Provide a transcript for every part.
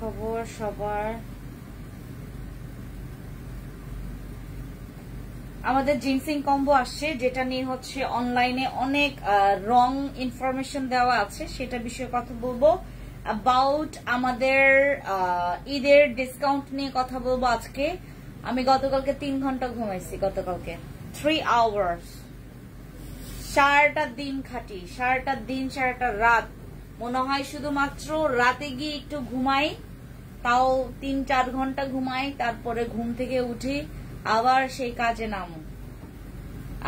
খবর সবার? আমাদের জিনসিং কম্বো আসছে, যেটা নিয়ে হচ্ছে অনলাইনে অনেক রং ইনফরমেশন দেওয়া আছে, সেটা বিষয়ে কথা বলবো। অ্যাবাউট আমাদের ঈদের ডিসকাউন্ট নিয়ে কথা বলবো আজকে। আমি গতকালকে 3 ঘন্টা ঘুমাইছি, গতকালকে 3 আওয়ার্স, সারাটা দিন খাটি, সারাটা দিন সারাটা রাত। মনে হয় শুধুমাত্র রাতে গিয়ে একটু ঘুমাই, তাও 3-4 ঘন্টা ঘুমাই, তারপরে ঘুম থেকে উঠি আবার সেই কাজে নামু।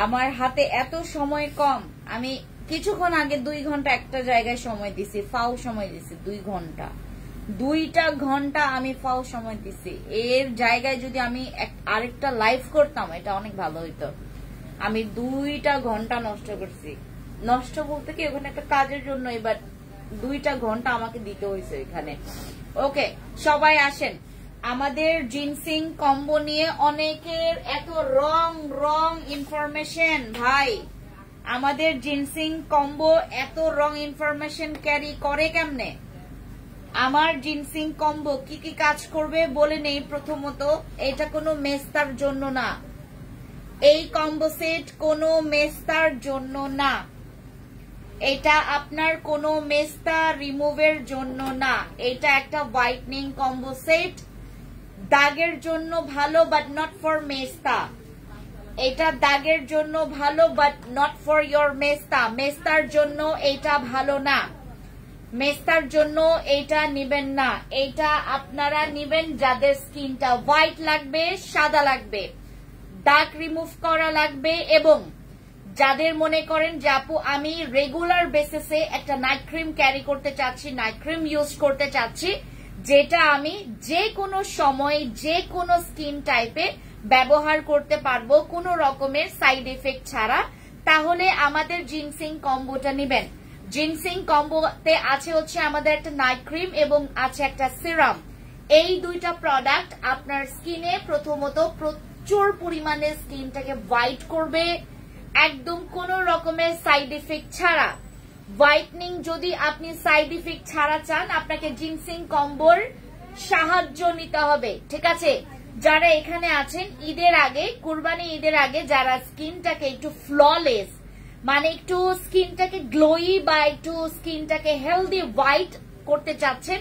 আমার হাতে এত সময় কম, আমি কিছুক্ষণ আগে 2 ঘন্টা একটা জায়গায় সময় দিছি, ফাও সময় দিছি 2 ঘন্টা, 2টা ঘন্টা আমি ফাও সময় দিছি। এর জায়গায় যদি আমি আরেকটা লাইভ করতাম এটা অনেক ভালো হইতো। আমি 2টা ঘন্টা নষ্ট করছি, নষ্ট বলতে কি ওখানে একটা কাজের জন্য, এবার 2টা ঘন্টা আমাকে দিতে হয়েছে এখানে। ওকে, সবাই আসেন। আমাদের জিনসিং কম্বো নিয়ে অনেকের এত রং ইনফরমেশন, ভাই আমাদের জিনসিং কম্বো এত রং ইনফরমেশন ক্যারি করে কেমনে? আমার জিনসিং কম্বো কি কি কাজ করবে বলে নেই। প্রথমত, এটা কোনো মেস্তার জন্য না, এই কম্বো সেট কোনো মেস্তার জন্য না, এটা আপনার কোনো মেস্তা রিমুভের জন্য না, এটা একটা হোয়াইটনিং কম্বো সেট। দাগের জন্য ভালো বাট নট ফর মেস্তা, এটা দাগের জন্য ভালো বাট নট ফর ইয়োর মেস্তা। মেস্তার জন্য এটা ভালো না, মেস্তার জন্য এটা নিবেন না। এটা আপনারা নিবেন যাদের স্কিনটা হোয়াইট লাগবে, সাদা লাগবে, দাগ রিমুভ করা লাগবে, এবং যাদের মনে করেন যে আপু আমি রেগুলার বেসিসে একটা নাইট ক্রিম ক্যারি করতে চাচ্ছি, নাইট ক্রিম ইউজ করতে চাচ্ছি, যেটা আমি যে কোনো সময় যে কোনো স্কিন টাইপে ব্যবহার করতে পারবো কোনো রকমের সাইড এফেক্ট ছাড়া, তাহলে আমাদের জিনসিং কম্বোটা নিবেন। জিনসিং কম্বোতে আছে হচ্ছে আমাদের একটা নাইট ক্রিম এবং আছে একটা সিরাম। এই 2টা প্রোডাক্ট আপনার স্কিনে প্রথমত প্রচুর পরিমাণে স্কিনটাকে হোয়াইট করবে, একদম কোনো রকমের সাইড ইফেক্ট ছাড়া। হোয়াইটনিং যদি আপনি সাইড ইফেক্ট ছাড়া চান, আপনাকে জিনসিং কম্বোর সাহায্য নিতে হবে, ঠিক আছে? যারা এখানে আছেন ঈদের আগে, কুরবানি ঈদের আগে, যারা স্কিনটাকে একটু ফ্ললেস, মানে একটু স্কিনটাকে গ্লোই বা একটু স্কিনটাকে হেলদি হোয়াইট করতে চাচ্ছেন,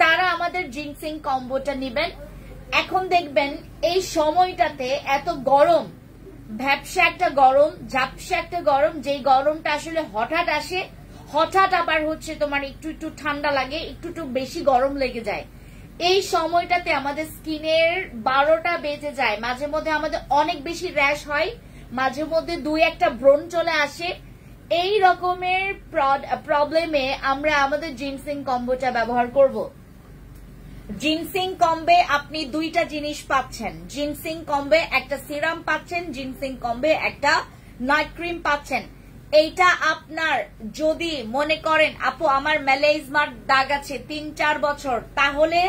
তারা আমাদের জিনসিং কম্বোটা নিবেন। এখন দেখবেন এই সময়টাতে এত গরম, ভ্যাপসা একটা গরম, ঝাপসা একটা গরম, যেই গরমটা আসলে হঠাৎ আসে, হঠাৎ আবার হচ্ছে তোমার একটু একটু ঠান্ডা লাগে, একটু একটু বেশি গরম লেগে যায়। এই সময়টাতে আমাদের স্কিনের 12টা বেজে যায়, মাঝে মধ্যে আমাদের অনেক বেশি র্যাশ হয়, মাঝে মধ্যে 2-1টা ব্রণ চলে আসে। এই রকমের প্রবলেমে আমরা আমাদের জিনসিং কম্বোটা ব্যবহার করব। জিনসিং কম্বে আপনি 2টা জিনিস পাচ্ছেন, জিনসিং কম্বে একটা সিরাম পাচ্ছেন, জিনসিং কম্বে একটা নাইট ক্রিম পাচ্ছেন। এইটা আপনার যদি মনে করেন আপু আমার ম্যালেজমার দাগ আছে 3-4 বছর, তাহলে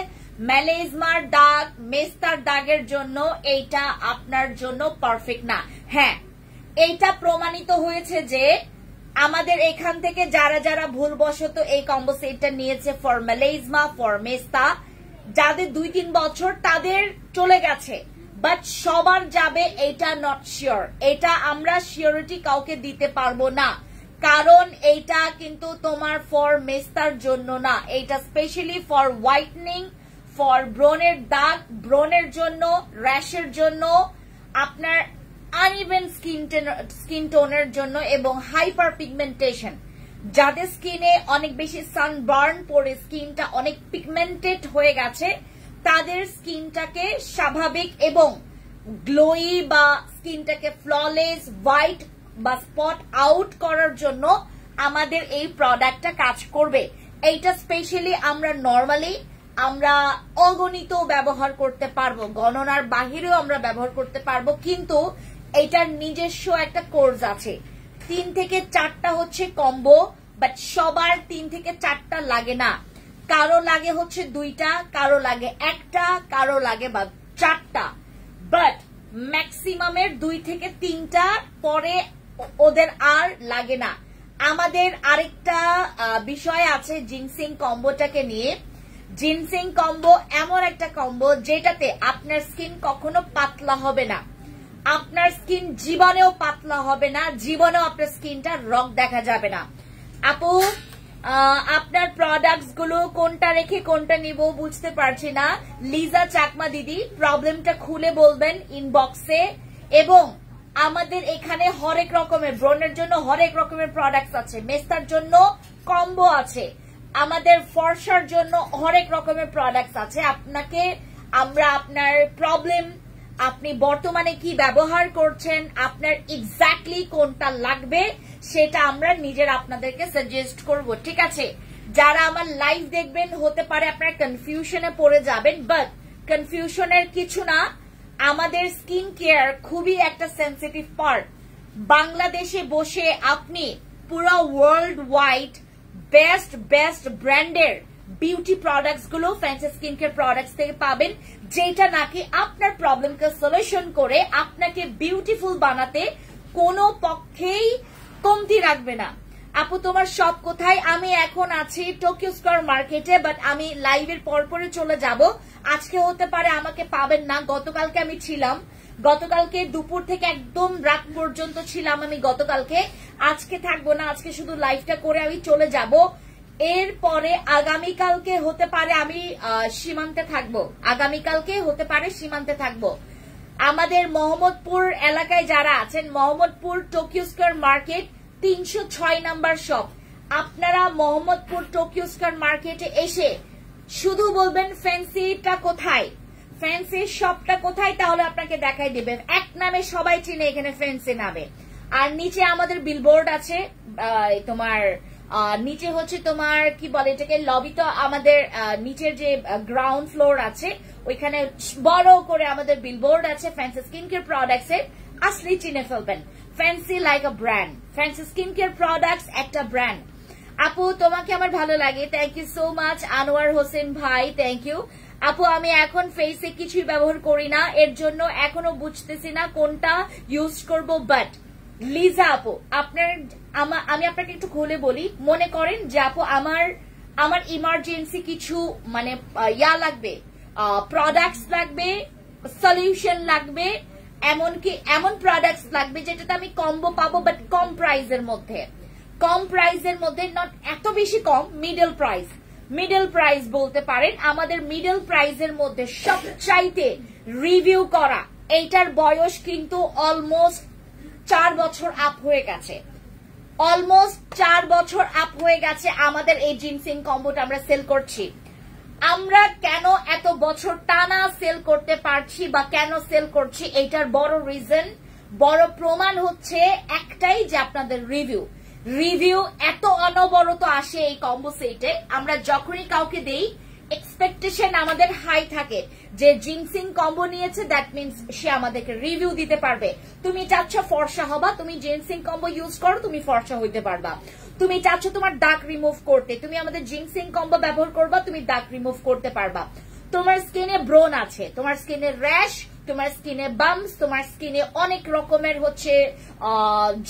ম্যালেজমার দাগ, মেস্তার দাগের জন্য এইটা আপনার জন্য পারফেক্ট না। হ্যাঁ, এইটা প্রমাণিত হয়েছে যে আমাদের এখান থেকে যারা যারা ভুলবশত এই কম্বো সেটটা নিয়েছে ফর ম্যালেজমা, ফর মেস্তা, যাদের 2-3 বছর তাদের চলে গেছে, বাট সবার যাবে এটা নট শিওর। এটা আমরা শিওরিটি কাউকে দিতে পারবো না, কারণ এইটা কিন্তু তোমার ফর মেস্তার জন্য না, এইটা স্পেশালি ফর হোয়াইটনিং, ফর ব্রণের দাগ, ব্রণের জন্য, র্যাশের জন্য, আপনার আনইভেন স্কিন টোনের জন্য, এবং হাইপার পিগমেন্টেশন, যাদের স্কিনে অনেক বেশি সানবার্ন পড়ে স্কিনটা অনেক পিগমেন্টেড হয়ে গেছে, তাদের স্কিনটাকে স্বাভাবিক এবং গ্লোই বা স্কিনটাকে ফ্ললেস, হোয়াইট বা স্পট আউট করার জন্য আমাদের এই প্রোডাক্টটা কাজ করবে। এইটা স্পেশালি আমরা নর্মালি আমরা অগণিত ব্যবহার করতে পারবো, গণনার বাহিরেও আমরা ব্যবহার করতে পারবো, কিন্তু এটার নিজস্ব একটা কোর্স আছে। 3 থেকে 4টা হচ্ছে কম্বো, বাট সবার 3 থেকে 4টা লাগে না, কারো লাগে হচ্ছে 2টা, কারো লাগে 1টা, কারো লাগে বা 4টা, বাট ম্যাক্সিমামের 2 থেকে 3টা পরে ওদের আর লাগে না। আমাদের আরেকটা বিষয় আছে জিনসিং কম্বোটাকে নিয়ে, জিনসিং কম্বো এমন একটা কম্বো যেটাতে আপনার স্কিন কখনো পাতলা হবে না, আপনার স্কিন জীবনেও পাতলা হবে না, জীবনেও আপনার স্কিনটা রগ দেখা যাবে না। আপু আপনার প্রোডাক্টস গুলো কোনটা রেখে কোনটা নিব বুঝতে পারছি না। লিজা চাকমা দিদি প্রবলেমটা খুলে বলবেন ইনবক্সে। এবং আমাদের এখানে হরেক রকমের ব্রণের জন্য হরেক রকমের প্রোডাক্টস আছে, মেস্তার জন্য কম্বো আছে, আমাদের ফর্সার জন্য হরেক রকমের প্রোডাক্টস আছে। আপনাকে আমরা আপনার প্রবলেম, আপনি বর্তমানে কি ব্যবহার করছেন, আপনার এক্স্যাক্টলি কোনটা লাগবে সেটা আমরা নিজের আপনাদেরকে সাজেস্ট করব, ঠিক আছে? যারা আমার লাইভ দেখবেন হতে পারে আপনারা কনফিউশনে পড়ে যাবেন, বাট কনফিউশনের কিছু না। আমাদের স্কিন কেয়ার খুবই একটা সেন্সিটিভ পার্ট। বাংলাদেশে বসে আপনি পুরো ওয়ার্ল্ড ওয়াইড বেস্ট ব্র্যান্ডের বিউটি প্রোডাক্টস গুলো ফ্যান্সি স্কিন কেয়ার প্রোডাক্টস থেকে পাবেন, যেটা নাকি আপনার প্রবলেমকে সলিউশন করে আপনাকে বিউটিফুল বানাতে কোনো পক্ষেই কমতি রাখবে না। আপু তোমার শপ কোথায়? আমি এখন আছি টোকিও স্কয়ার মার্কেটে, বাট আমি লাইভের পরপরে চলে যাব। আজকে হতে পারে আমাকে পাবেন না, গতকালকে আমি ছিলাম, গতকালকে দুপুর থেকে একদম রাত পর্যন্ত ছিলাম আমি গতকালকে। আজকে থাকবো না, আজকে শুধু লাইভটা করে আমি চলে যাব। এরপরে আগামীকালকে হতে পারে আমি সীমান্তে থাকবো, আগামীকালকে হতে পারে সীমান্তে থাকবো। আমাদের মোহাম্মদপুর এলাকায় যারা আছেন, Mohammadpur Tokyo square market 306 number shop, আপনারা মোহাম্মদপুর টোকিও স্কয়ার মার্কেটে এসে শুধু বলবেন ফ্যান্সিটা কোথায়, ফ্যান্সির শপটা কোথায়, তাহলে আপনাকে দেখাই দিবেন। এক নামে সবাই চিনে এখানে ফ্যান্সি নামে। আর নিচে আমাদের বিলবোর্ড আছে, তোমার নিচে হচ্ছে তোমার কি বলে এটাকে লবি, তো আমাদের নিচের যে গ্রাউন্ড ফ্লোর আছে ওইখানে বড় করে আমাদের বিলবোর্ড আছে ফ্যান্সি স্কিন কেয়ার প্রোডাক্টস এর। আসলে চিনে ফেলবেন, fancy like a brand, fancy skin care products একটা ব্র্যান্ড। আপু তোমাকে আমার ভালো লাগে, thank you so much. Anwar Hossain ভাই থ্যাংক ইউ। আপু আমি এখন ফেসে কিছুই ব্যবহার করি না, এর জন্য এখনো বুঝতেছি না কোনটা ইউজ করব। বাট লিজা আপু আপনার আমি আপনাকে একটু খুলে বলি, মনে করেন যে আপু আমার ইমার্জেন্সি কিছু মানে ইয়া লাগবে, প্রোডাক্টস লাগবে, সলিউশন লাগবে, এমনকি এমন প্রোডাক্টস লাগবে যেটাতে আমি কম্বো পাবো, বাট কম প্রাইসের মধ্যে, কম প্রাইসের মধ্যে, নট এত বেশি কম, মিডল প্রাইস বলতে পারেন। আমাদের মিডল প্রাইসের মধ্যে সবচাইতে রিভিউ করা, এইটার বয়স কিন্তু অলমোস্ট 4 বছর আপ হয়ে গেছে, অলমোস্ট 4 বছর আপ হয়ে গেছে আমাদের এই জিনসিং কম্বোটা আমরা সেল করছি। আমরা কেন এত বছর টানা সেল করতে পারছি বা কেন সেল করছি, এইটার বড় রিজন, বড় প্রমাণ হচ্ছে একটাই, যে আপনাদের রিভিউ এত অনবরত আসে এই কম্বো সেটে। আমরা যখনই কাউকে দেই এক্সপেকটেশন আমাদের হাই থাকে যে জিনসিং কম্বো নিয়েছে, দ্যাট মিন্স সে আমাদেরকে রিভিউ দিতে পারবে। তুমি চাচ্ছ ফর্সা হবা, তুমি জিনসিং কম্বো ইউজ করো, তুমি ফর্সা হইতে পারবা। তুমি চাচ্ছ তোমার দাগ রিমুভ করতে, তুমি আমাদের জিনসিং কম্বো ব্যবহার করবা, তুমি দাগ রিমুভ করতে পারবা। তোমার স্কিনে ব্রণ আছে, তোমার স্কিনে র্যাশ, তোমার স্কিনে বাম্পস, তোমার স্কিনে অনেক রকমের হচ্ছে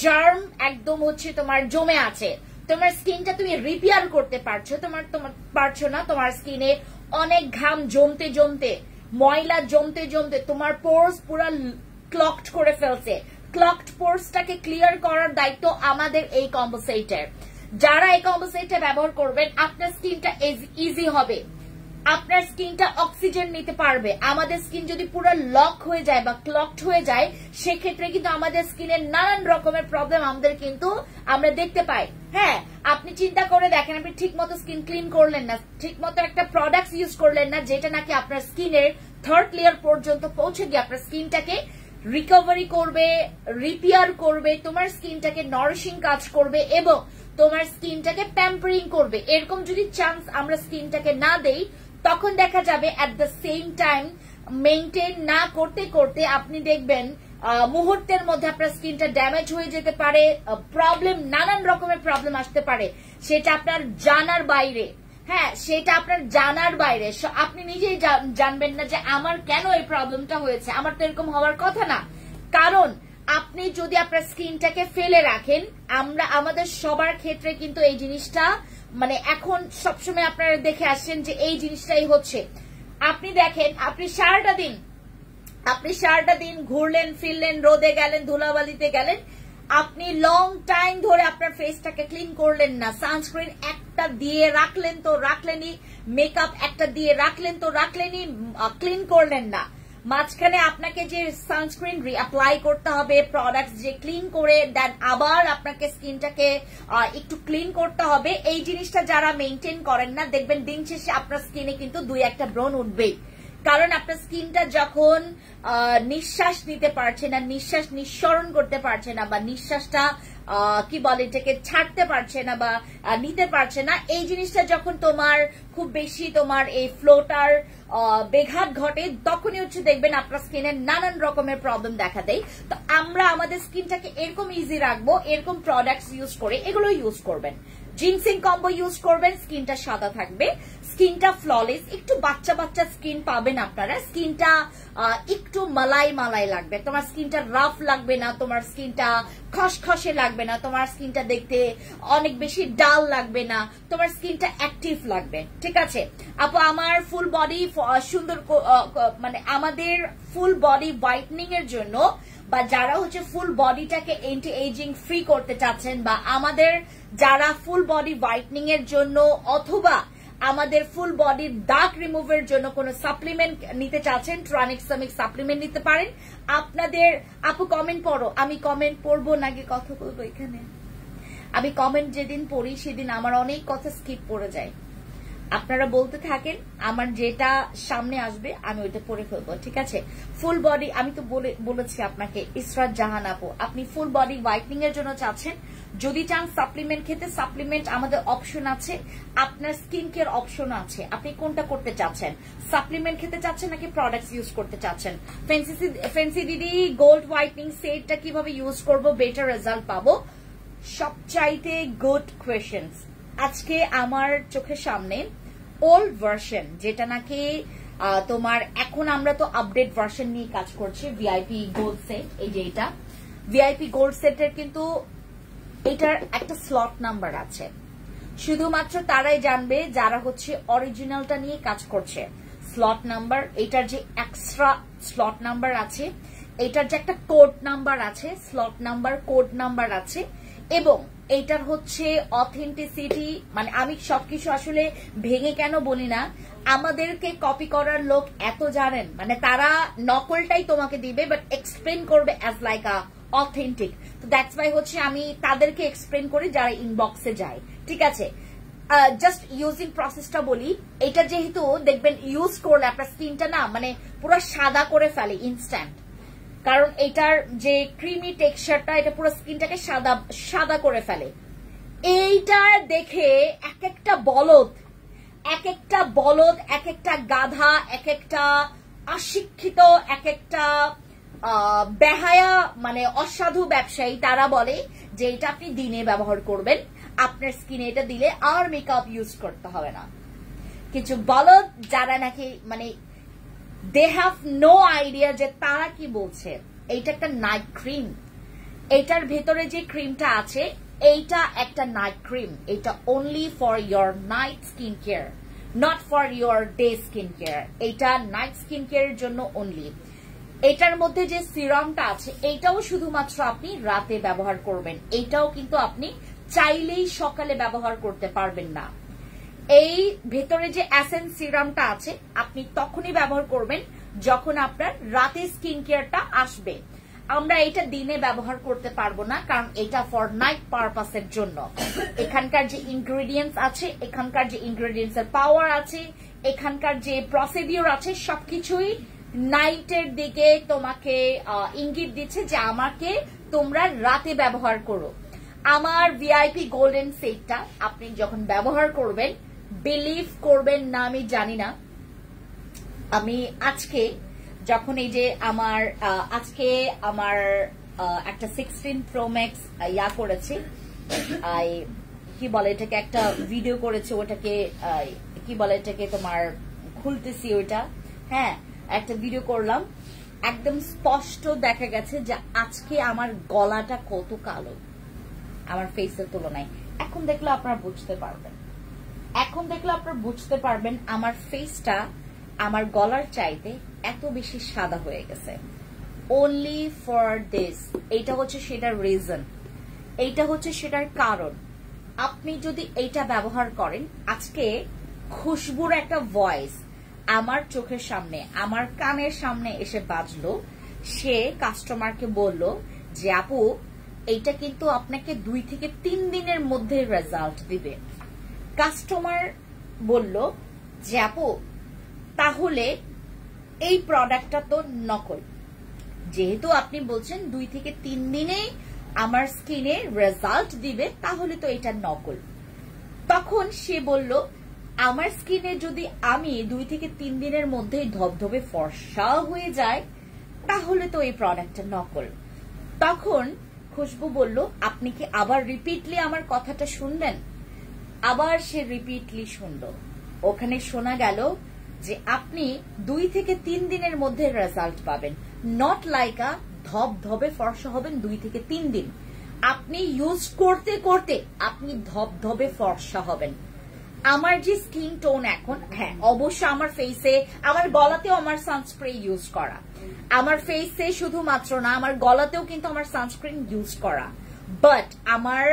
জার্ম একদম হচ্ছে তোমার জমে আছে, তোমার স্কিনটা তুমি রিপেয়ার করতে পারছো, তোমার পারছো না, তোমার স্কিনে অনেক ঘাম জমতে জমতে, ময়লা জমতে জমতে তোমার পোর্স পুরো ক্লকড করে ফেলছে। ক্লকড পোর্সটাকে ক্লিয়ার করার দায়িত্ব আমাদের এই কম্বো সেটের। যারা এই কম্বো সেটটা ব্যবহার করবেন আপনার স্কিনটা ইজি হবে, আপনার স্কিনটা অক্সিজেন নিতে পারবে। আমাদের স্কিন যদি পুরো লক হয়ে যায় বা ক্লকড হয়ে যায়, সেক্ষেত্রে কিন্তু আমাদের স্কিনের নানান রকমের প্রবলেম আমাদের কিন্তু আমরা দেখতে পাই। হ্যাঁ, আপনি চিন্তা করে দেখেন, আপনি ঠিক মতো স্কিন ক্লিন করলেন না, ঠিক মতো একটা প্রোডাক্ট ইউজ করলেন না, যেটা নাকি আপনার স্কিনের 3rd লেয়ার পর্যন্ত পৌঁছে গিয়ে আপনার স্কিনটাকে রিকভারি করবে, রিপেয়ার করবে, তোমার স্কিনটাকে নারিশিং কাজ করবে এবং তোমার স্কিনটাকে প্যাম্পারিং করবে। এরকম যদি চান্স আমরা স্কিনটাকে না দেই, তখন দেখা যাবে at the same time maintain না করতে করতে আপনি দেখবেন মুহূর্তের মধ্যে আপনার স্কিনটা ড্যামেজ হয়ে যেতে পারে, প্রবলেম, নানান রকমের প্রবলেম আসতে পারে, সেটা আপনার জানার বাইরে। হ্যাঁ, সেটা আপনার জানার বাইরে, আপনি নিজেই জানবেন না যে আমার কেন এই প্রবলেমটা হয়েছে, আমার তো এরকম হওয়ার কথা না। কারণ আপনি যদি আপনার স্কিনটাকে ফেলে রাখেন, আমাদের সবার ক্ষেত্রে কিন্তু এই জিনিসটা মানে এখন সবসময় আপনারা দেখে আসছেন যে এই জিনিসটাই হচ্ছে। আপনি দেখেন, আপনি সারাটা দিন ঘুরলেন ফিরলেন, রোদে গেলেন, ধুলাবালিতে গেলেন, আপনি লং টাইম ধরে আপনার ফেসটাকে ক্লিন করলেন না, সানস্ক্রিন একটা দিয়ে রাখলেন তো রাখলেনই, মেকআপ একটা দিয়ে রাখলেন তো রাখলেনই, ক্লিন করলেন না। মাঝখানে আপনাকে যে সানস্ক্রিন রিঅ্যাপ্লাই করতে হবে, প্রোডাক্ট যে ক্লিন করে দেন আবার আপনাকে স্কিনটাকে একটু ক্লিন করতে হবে, এই জিনিসটা যারা মেনটেন করেন না, দেখবেন দিন শেষে আপনার স্কিনে কিন্তু 2-1টা ব্রণ উঠবেই। কারণ আপনার স্কিনটা যখন নিঃশ্বাস নিতে পারছে না, নিঃশ্বাস নিঃসরণ করতে পারছে না, বা নিঃশ্বাসটা কি বলে এটাকে ছাড়তে পারছে না বা নিতে পারছে না, এই জিনিসটা যখন তোমার খুব বেশি তোমার এই ফ্লোটার বেঘাত ঘটে, তখনই হচ্ছে দেখবেন আপনার স্কিনের নানান রকমের প্রবলেম দেখা দেয়। তো আমরা আমাদের স্কিনটাকে এরকম ইজি রাখবো, এরকম প্রোডাক্টস ইউজ করে, এগুলো ইউজ করবেন। জিনসিং কম্বো ইউজ করবেন, স্কিনটা সাদা থাকবে, স্কিনটা ফ্ললেস, একটু বাচ্চা বাচ্চা স্কিন পাবেন আপনারা, স্কিনটা একটু মালাই মালাই লাগবে, তোমার স্কিনটা রাফ লাগবে না, তোমার স্কিনটা খসখসে লাগবে না, তোমার স্কিনটা দেখতে অনেক বেশি ডাল লাগবে না, তোমার স্কিনটা অ্যাক্টিভ লাগবে। ঠিক আছে আপু, আমার ফুল বডি সুন্দর মানে আমাদের ফুল বডি হোয়াইটনিং এর জন্য, বা যারা হচ্ছে ফুল বডিটাকে এন্টি এজিং ফ্রি করতে চাচ্ছেন, বা আমাদের যারা ফুল বডি হোয়াইটনিং এর জন্য অথবা আমাদের ফুল বডির দাগ রিমুভের জন্য কোন সাপ্লিমেন্ট নিতে চাচ্ছেন, ট্রানিক্সামিক সাপ্লিমেন্ট নিতে পারেন। আপনাদের আপু কমেন্ট পড়ো, আমি কমেন্ট পড়বো নাকি কথা বলবো? এখানে আমি কমেন্ট যেদিন পড়ি সেদিন আমার অনেক কথা স্কিপ পড়ে যায়। আপনারা বলতে থাকেন, আমার যেটা সামনে আসবে আমি ওইটা পড়ে ফেলবো। ঠিক আছে, ফুল বডি আমি তো বলেছি আপনাকে, ইসরাত জাহান আপু, আপনি ফুল বডি হোয়াইটনিং এর জন্য চাচ্ছেন, যদি চান সাপ্লিমেন্ট খেতে, সাপ্লিমেন্ট আমাদের অপশন আছে, আপনার স্কিন কেয়ার অপশন আছে, আপনি কোনটা করতে চাচ্ছেন, সাপ্লিমেন্ট খেতে চাচ্ছেন নাকি প্রোডাক্টস ইউজ করতে চাচ্ছেন। ফেন্সি দিদি গোল্ড হোয়াইটনিং সেটটা কিভাবে ইউজ করব বেটার রেজাল্ট পাবো? সবচাইতে গুড কোয়েশ্চেন্স। আজকে আমার চোখের সামনে ওল্ড ভার্সন, যেটা নাকি তোমার এখন আমরা তো আপডেট ভার্সন নিয়ে কাজ করছি, ভিআইপি গোল্ড সেট, এই যে এটা ভিআইপি গোল্ড সেটের কিন্তু এটার একটা স্লট নাম্বার আছে, শুধুমাত্র তারাই জানবে যারা হচ্ছে অরিজিনালটা নিয়ে কাজ করছে। স্লট নাম্বার, এটার যে এক্সট্রা স্লট নাম্বার আছে, এটার যে একটা কোড নাম্বার আছে, স্লট নাম্বার কোড নাম্বার আছে, এবং এটার হচ্ছে অথেন্টিসিটি, মানে আমি সবকিছু আসলে ভেঙে কেন বলি না, আমাদেরকে কপি করার লোক এত জানেন, মানে তারা নকলটাই তোমাকে দিবে বাট এক্সপ্লেন করবে অ্যাজ লাইক আ অথেন্টিক। তো দ্যাটস ওয়াই হচ্ছে আমি তাদেরকে এক্সপ্লেন করি যারা ইনবক্সে যায়। ঠিক আছে, জাস্ট ইউজিং প্রসেসটা বলি। এটা যেহেতু দেখবেন ইউজ করলে আপনার স্কিনটা না মানে পুরো সাদা করে ফেলে ইনস্ট্যান্ট, কারণ এটার যে ক্রিমি টেক্সচারটা এটা পুরো স্কিনটাকে সাদা সাদা করে ফেলে। এইটা দেখে এক একটা বলদ, এক একটা গাধা, এক একটা অশিক্ষিত, এক একটা বেহায়া মানে অসাধু ব্যবসায়ী, তারা বলে যে এটা আপনি দিনে ব্যবহার করবেন, আপনার স্কিনে এটা দিলে আর মেকআপ ইউজ করতে হবে না। কিছু বলদ যারা নাকি মানে দে হ্যাভ নো আইডিয়া যে তারা কি বলছে। এইটা একটা নাইট ক্রিম, এটার ভেতরে যে ক্রিমটা আছে এইটা একটা নাইট ক্রিম, এটা only for your night skin care, not for your day skin care. এটা নাইট স্কিন কেয়ারের জন্য অনলি। এটার মধ্যে যে সিরামটা আছে এইটাও শুধুমাত্র আপনি রাতে ব্যবহার করবেন, এইটাও কিন্তু আপনি চাইলেই সকালে ব্যবহার করতে পারবেন না। এই ভেতরে যে এসেন্স সিরামটা আছে আপনি তখনই ব্যবহার করবেন যখন আপনার রাতে স্কিন কেয়ারটা আসবে। আমরা এটা দিনে ব্যবহার করতে পারবো না, কারণ এটা ফর নাইট পারপাসের জন্য। এখানকার যে ইনগ্রেডিয়েন্টস আছে, এখানকার যে ইনগ্রেডিয়েন্টস এর পাওয়ার আছে, এখানকার যে প্রসিডিওর আছে, সবকিছুই নাইটের দিকে তোমাকে ইঙ্গিত দিচ্ছে যে আমাকে তোমরা রাতে ব্যবহার করো। আমার ভিআইপি গোল্ডেন সেটটা আপনি যখন ব্যবহার করবেন, বিলিভ করবেন না আমি জানি না, আমি আজকে যখন এই যে আজকে আমার একটা 16 Pro Max ইয়া করেছি, কি বলে এটাকে, একটা ভিডিও করেছে, ওটাকে কি বলে এটাকে তোমার খুলতেছি ওইটা, হ্যাঁ একটা ভিডিও করলাম, একদম স্পষ্ট দেখা গেছে যে আজকে আমার গলাটা কত কালো আমার ফেসের তুলনায়। এখন দেখলে আপনারা বুঝতে পারবেন। এখন দেখলে আপনারা বুঝতে পারবেন আমার ফেসটা আমার গলার চাইতে এত বেশি সাদা হয়ে গেছে। only for this, এইটা হচ্ছে সেটার রিজন, এইটা হচ্ছে সেটার কারণ। আপনি যদি এইটা ব্যবহার করেন, আজকে খুশবুর একটা ভয়েস আমার চোখের সামনে, আমার কানের সামনে এসে বাজলো। সে কাস্টমারকে বলল যে আপু এইটা কিন্তু আপনাকে 2 থেকে 3 দিনের মধ্যে রেজাল্ট দিবে। কাস্টমার বলল যে আপু তাহলে এই প্রোডাক্টটা তো নকল, যেহেতু আপনি বলছেন 2 থেকে 3 দিনে আমার স্কিনে রেজাল্ট দিবে, তাহলে তো এটা নকল। তখন সে বলল আমার স্কিনে যদি আমি 2 থেকে 3 দিনের মধ্যে ধবধবে ফর্সা হয়ে যায়, তাহলে তো এই প্রোডাক্টটা নকল। তখন খুশবু বলল আপনি কি আবার রিপিটলি আমার কথাটা শুনবেন? আবার সে রিপিটলি শুনলো। ওখানে শোনা গেল যে আপনি 2 থেকে 3 দিনের মধ্যে রেজাল্ট পাবেন, নট লাইক আ ধবধবে ফর্সা হবেন 2 থেকে 3 দিন। আপনি ইউজ করতে করতে আপনি ধবধবে ফর্সা হবেন। আমার যে স্কিন টোন এখন, হ্যাঁ অবশ্য আমার ফেসে, আমার গলাতেও আমার সানস্ক্রিন ইউজ করা, আমার ফেসে শুধুমাত্র না আমার গলাতেও কিন্তু আমার সানস্ক্রিন ইউজ করা, বাট আমার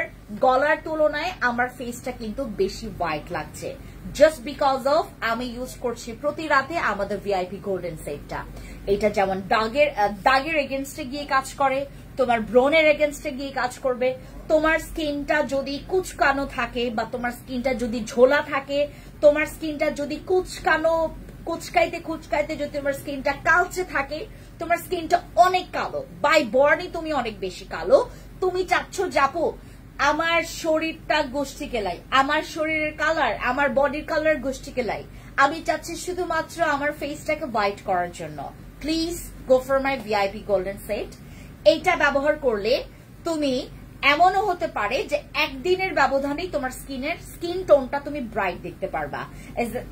গলার তুলনায় আমার ফেসটা কিন্তু বেশি হোয়াইট লাগছে, জাস্ট বিকজ অফ আমি ইউজ করছি প্রতি রাতে আমাদের ভিআইপি গোল্ডেন সেটটা। এটা যেমন দাগের এগেনস্টে গিয়ে কাজ করে, তোমার ব্রনের এগেনস্টে গিয়ে কাজ করবে। তোমার স্কিনটা যদি কুচকানো থাকে বা তোমার স্কিনটা যদি ঝোলা থাকে, তোমার স্কিনটা যদি কুচকাইতে যদি তোমার স্কিনটা কালচে থাকে, তোমার স্কিনটা অনেক কালো, বাই বর্ণে তুমি অনেক বেশি কালো, তুমি চাচ্ছ যাবো আমার শরীরটা গোষ্ঠী কেলাই, আমার শরীরের কালার, আমার বডির কালার গোষ্ঠী কেলাই, আমি চাচ্ছি শুধুমাত্র আমার ফেসটাকে হোয়াইট করার জন্য, please go for my VIP golden set. এইটা ব্যবহার করলে তুমি এমনও হতে পারে যে একদিনের ব্যবধানেই তোমার স্কিন টোনটা তুমি ব্রাইট দেখতে পারবা।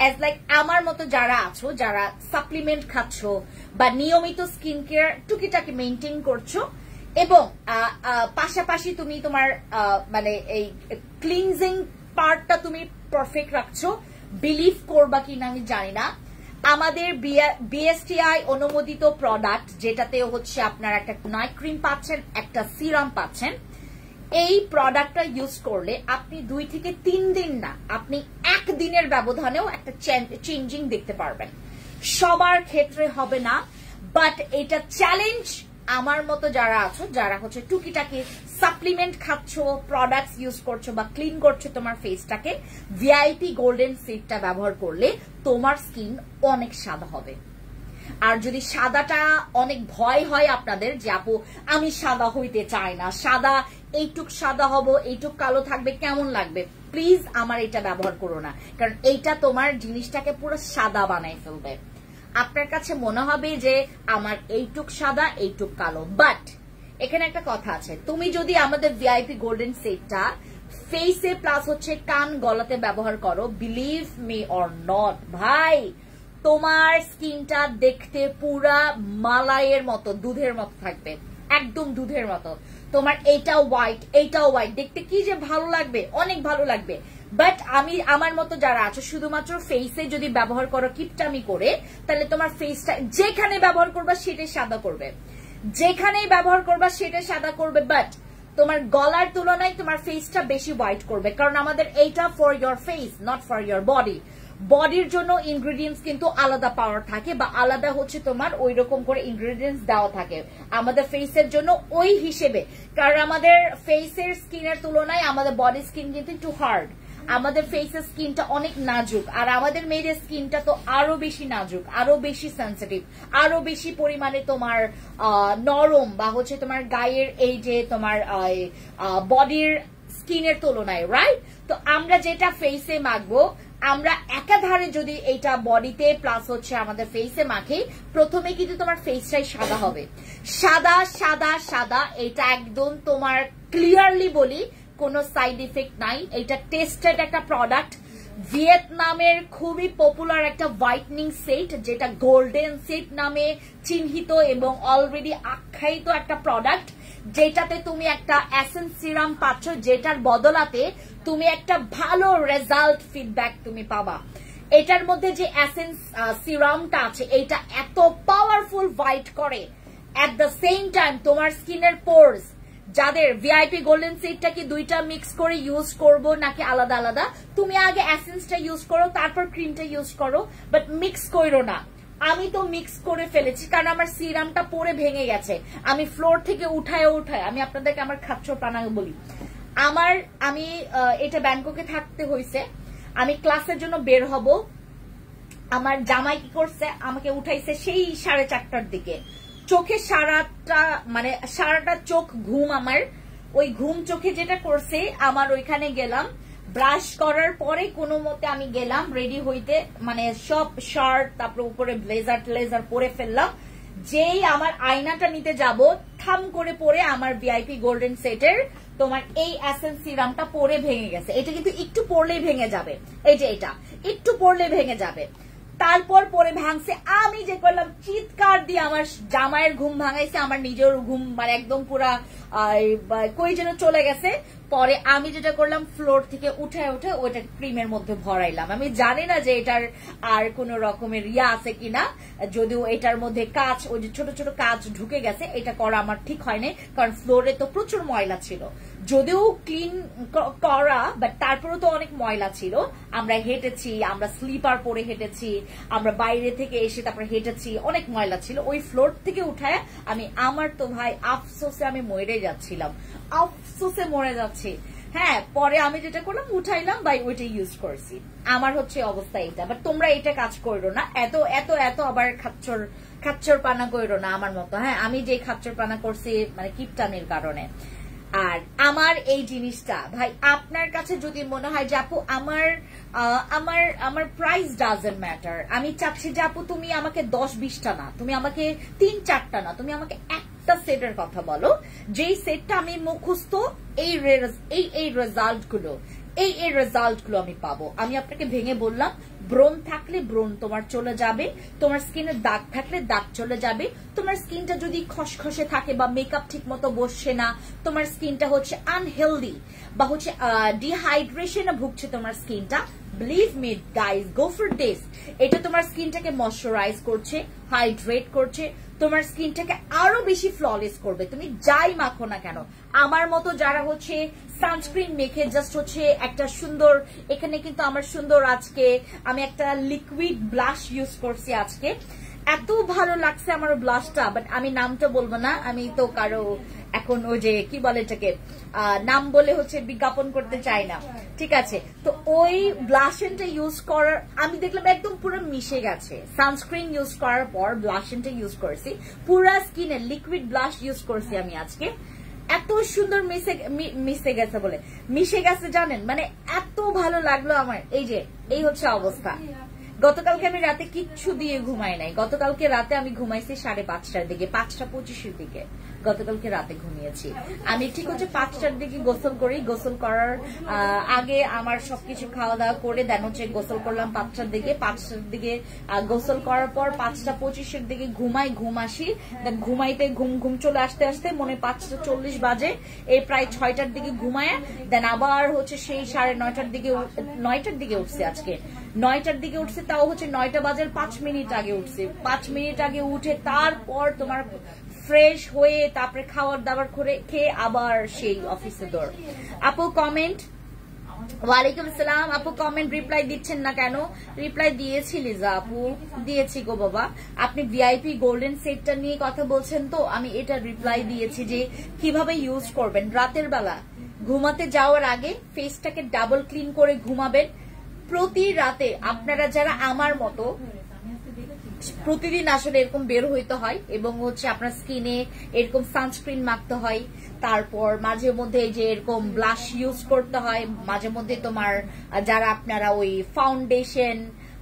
এজ লাইক আমার মতো যারা আছো, যারা সাপ্লিমেন্ট খাচ্ছ বা নিয়মিত স্কিন কেয়ার টুকিটাকি মেনটেন করছো এবং পাশাপাশি তুমি তোমার মানে এই ক্লিনজিং পার্টটা তুমি পারফেক্ট রাখছো, বিলিভ করবা কিনা আমি জানি না, আমাদের বিএসটিআই অনুমোদিত প্রোডাক্ট, যেটাতে হচ্ছে আপনার একটা নাইট ক্রিম পাচ্ছেন, একটা সিরাম পাচ্ছেন, এই প্রোডাক্টটা ইউজ করলে আপনি 2 থেকে 3 দিন না, আপনি 1 দিনের ব্যবধানেও একটা চেঞ্জিং দেখতে পারবেন। সবার ক্ষেত্রে হবে না, বাট এটা চ্যালেঞ্জ আমার মতো যারা আছো, যারা হচ্ছে টুকিটাকি সাপ্লিমেন্ট খাচ্ছ, প্রোডাক্টস ইউজ করছো বা ক্লিন করছো তোমার ফেসটাকে, ভিআইপি গোল্ডেন সেটটা ব্যবহার করলে তোমার স্কিন অনেক সাদা হবে। আর যদি সাদাটা অনেক ভয় হয় আপনাদের যে আপু আমি সাদা হইতে চাই না, সাদা এইটুক সাদা হব, এইটুক কালো থাকবে, কেমন লাগবে, প্লিজ আমার এটা ব্যবহার করো না, কারণ এইটা তোমার জিনিসটাকে পুরো সাদা বানাই ফেলবে। আপনার কাছে মনে হবে যে আমার এইটুক সাদা এইটুক কালো, বাট এখানে একটা কথা আছে, তুমি যদি আমাদের ভিআইপি গোল্ডেন সেটটা ফেসে প্লাস হচ্ছে কান গলাতে ব্যবহার করো, বিলিভ মি অর নট ভাই, তোমার স্কিনটা দেখতে পুরা মালাইয়ের মতো, দুধের মতো থাকবে, একদম দুধের মতো। তোমার এইটাও হোয়াইট, এইটাও হোয়াইট, দেখতে কি যে ভালো লাগবে, অনেক ভালো লাগবে। বাট আমি আমার মতো যারা আছো, শুধুমাত্র ফেসে যদি ব্যবহার করো কিপটামি করে, তাহলে তোমার ফেসটা যেখানে ব্যবহার করবা সেটাই সাদা করবে, যেখানেই ব্যবহার করবা সেটাই সাদা করবে, বাট তোমার গলার তুলনায় তোমার ফেসটা বেশি হোয়াইট করবে, কারণ আমাদের এইটা for your face, not for your body. বডির জন্য ইনগ্রেডিয়েন্টস কিন্তু আলাদা পাওয়ার থাকে বা আলাদা হচ্ছে তোমার ওই রকম করে ইনগ্রেডিয়েন্টস দেওয়া থাকে, আমাদের ফেসের জন্য ওই হিসেবে, কারণ আমাদের ফেসের স্কিনের তুলনায় আমাদের বডি স্কিন কিন্তু একটু হার্ড, আমাদের ফেসের স্কিনটা অনেক নাজুক, আর আমাদের মেয়েদের স্কিনটা তো আরো বেশি নাজুক, আরো বেশি সেন্সিটিভ, আরো বেশি পরিমাণে তোমার নরম বা হচ্ছে তোমার গায়ের এই যে তোমার বডির স্কিনের তুলনায়, রাইট? তো আমরা যেটা ফেসে মাখবো, আমরা একাধারে যদি এইটা বডিতে প্লাস হচ্ছে আমাদের ফেসে মাখি, প্রথমে কিন্তু তোমার ফেসটাই সাদা হবে, সাদা সাদা সাদা। এটা একদম তোমার ক্লিয়ারলি বলি কোনো সাইড ইফেক্ট নাই, এটা টেস্টেড একটা প্রোডাক্ট, ভিয়েতনামের খুবই পপুলার একটা হোয়াইটনিং সেট, যেটা গোল্ডেন সেট নামে চিহ্নিত এবং অলরেডি আখ্যায়িত একটা প্রোডাক্ট, যেটাতে তুমি একটা এসেন্স সিরাম পাচ্ছ, যেটার বদলাতে তুমি একটা ভালো রেজাল্ট ফিডব্যাক তুমি পাবা। এটার মধ্যে যে এসেন্স সিরামটা আছে এটা এত পাওয়ারফুল হোয়াইট করে, এট দ্য সেম টাইম তোমার স্কিনের পোরস, যাদের ভিআইপি গোল্ডেন সিডটা কি দুইটা মিক্স করে ইউজ করব নাকি আলাদা আলাদা, তুমি আগে এসেন্সটা ইউজ করো তারপর ক্রিমটা ইউজ করো, বাট মিক্স করো না। আমি তো মিক্স করে ফেলেছি কারণ আমার সিরামটা পরে ভেঙে গেছে, আমি ফ্লোর থেকে উঠায় আমি আপনাদেরকে আমার খাচ্চরপানা বলি। আমি এটা ব্যাংককে থাকতে হয়েছে, আমি ক্লাসের জন্য বের হব, আমার জামাই কি করছে আমাকে উঠাইছে সেই 4:30টার দিকে, চোখে সারাটা চোখ ঘুম, আমার ওই ঘুম চোখে যেটা করছে আমার ওইখানে গেলাম, ব্রাশ করার পরে কোনো মতে আমি গেলাম রেডি হইতে, মানে সব শার্ট তারপর উপরে ব্লেজার পরে ফেললাম, যেই আমার আয়নাটা নিতে যাব থাম করে পরে আমার ভিআইপি গোল্ডেন সেটের তোমার এই এসেন্স সিরামটা পরে ভেঙে গেছে। এটা কিন্তু একটু পরলেই ভেঙে যাবে, এই যে এটা একটু পরলে ভেঙে যাবে। তারপর পরে ভাঙছে, আমি যে করলাম চিৎকার দিয়ে আমার জামাইয়ের ঘুম ভাঙাইছে, আমার নিজের ঘুম মানে একদম পুরা কই যেন চলে গেছে। পরে আমি যেটা করলাম ফ্লোর থেকে উঠে ওইটা ক্রিমের মধ্যে ভরাইলাম। আমি জানি না যে এটার আর কোন রকমের আছে কিনা, যদিও এটার মধ্যে কাঁচ, ওই যে ছোট ছোট কাঁচ ঢুকে গেছে, এটা করা আমার ঠিক হয়নি কারণ ফ্লোরে তো প্রচুর ময়লা ছিল, যদিও ক্লিন করা বাট তারপরেও তো অনেক ময়লা ছিল। আমরা হেঁটেছি, আমরা স্লিপার পরে হেঁটেছি, আমরা বাইরে থেকে এসে তারপরে হেঁটেছি, অনেক ময়লা ছিল। ওই ফ্লোর থেকে উঠায় আমার তো ভাই আফসোসে আমি মরে যাচ্ছিলাম, আফসোসে মরে যাচ্ছি। হ্যাঁ, পরে আমি যেটা করলাম উঠাইলাম বাই ওইটা ইউজ করছি। আমার হচ্ছে অবস্থা এটা, বাট তোমরা এটা কাজ করো না, এত এত এত আবার খাচ্চর পানা করো না আমার মতো। হ্যাঁ, আমি যে খাচ্চর পানা করছি মানে কিপটানির কারণে। আর আমার এই জিনিসটা ভাই আপনার কাছে যদি মনে হয় যে আপু আমার প্রাইস ডাজন্ট ম্যাটার, আমি চাচ্ছি যে আপু তুমি আমাকে 10-20টা না, তুমি আমাকে 3-4টা না, তুমি আমাকে একটা সেটের কথা বলো, যেই সেটটা আমি মুখস্থ এই রেজাল্ট গুলো আমি পাবো। আমি আপনাকে ভেঙে বললাম, ব্রণ থাকলে ব্রণ তোমার চলে যাবে, তোমার স্কিনের দাগ থাকলে দাগ চলে যাবে, তোমার স্কিনটা যদি খসখসে থাকে বা মেকআপ ঠিক মতো বসছে না, তোমার স্কিনটা হচ্ছে আনহেলদি বা হচ্ছে ডিহাইড্রেশনে ভুগছে তোমার স্কিনটা, believe me guys, go for this. এটা তোমার স্কিনটাকে ময়শ্চারাইজ করছে, হাইড্রেট করছে, তোমার স্কিনটাকে আরো বেশি ফ্ললেস করবে, তুমি যাই মাখো না কেন। আমার মতো যারা হচ্ছে সানস্ক্রিন মেখে জাস্ট হচ্ছে একটা সুন্দর, এখানে কিন্তু আমার সুন্দর, আজকে আমি একটা লিকুইড ব্লাশ ইউজ করছি, আজকে এত ভালো লাগছে আমার ব্লাশটা, বাট আমি নামটা বলবো না, আমি তো কারো এখন ওই যে কি বলে এটাকে নাম বলে হচ্ছে বিজ্ঞাপন করতে চাই না, ঠিক আছে। তো ওই ব্লাশনটা ইউজ করার আমি দেখলাম একদম পুরো মিশে গেছে, সানস্ক্রিন ইউজ করার পর ব্লাশনটা ইউজ করছি, পুরা স্কিনে লিকুইড ব্লাশ ইউজ করছি আমি আজকে, এত সুন্দর মিশে গেছে জানেন, মানে এত ভালো লাগলো আমার। এই হচ্ছে অবস্থা। গতকালকে আমি রাতে কিচ্ছু দিয়ে ঘুমাই নাই, গতকালকে রাতে আমি ঘুমাইছি 5:30টার দিকে, 5:25-এর দিকে গতকালকে রাতে ঘুমিয়েছি আমি। ঠিক হচ্ছে 5টার দিকে গোসল করি, গোসল করার আগে আমার সবকিছু খাওয়া দাওয়া করে দেন হচ্ছে গোসল করলাম 5টার দিকে, 5টার দিকে গোসল করার পর 5:25-এর দিকে ঘুম আসি, দেন ঘুমাইতে ঘুম চলে আসতে আসতে মনে 5:40 বাজে, এই প্রায় 6টার দিকে ঘুমায়, দেন আবার হচ্ছে সেই 9:30টার দিকে উঠছি, আজকে 9টার দিকে উঠছে, তাও হচ্ছে 9টা বাজার 5 মিনিট আগে উঠছে, 5 মিনিট আগে উঠে তারপর তোমার ফ্রেশ হয়ে তারপরে খাওয়ার দাবার করে খেয়ে আবার সেই অফিসে দৌড়। আপু কমেন্ট, ওয়ালাইকুম আসসালাম। আপু কমেন্ট রিপ্লাই দিচ্ছেন না কেন? রিপ্লাই দিয়েছি লিজা আপু, দিয়েছি গো বাবা। আপনি ভিআইপি গোল্ডেন সেটটা নিয়ে কথা বলছেন তো, আমি এটা রিপ্লাই দিয়েছি যে কিভাবে ইউজ করবেন। রাতের বেলা ঘুমাতে যাওয়ার আগে ফেসটাকে ডাবল ক্লিন করে ঘুমাবেন। প্রতি রাতে আপনারা যারা আমার মতো প্রতিদিন আসলে এরকম বের হইতে হয় এবং হচ্ছে আপনার স্কিনে এরকম সানস্ক্রিন মাখতে হয়, তারপর মাঝে মধ্যে যে এরকম ব্লাশ ইউজ করতে হয়, মাঝে মধ্যে তোমার যারা আপনারা ওই ফাউন্ডেশন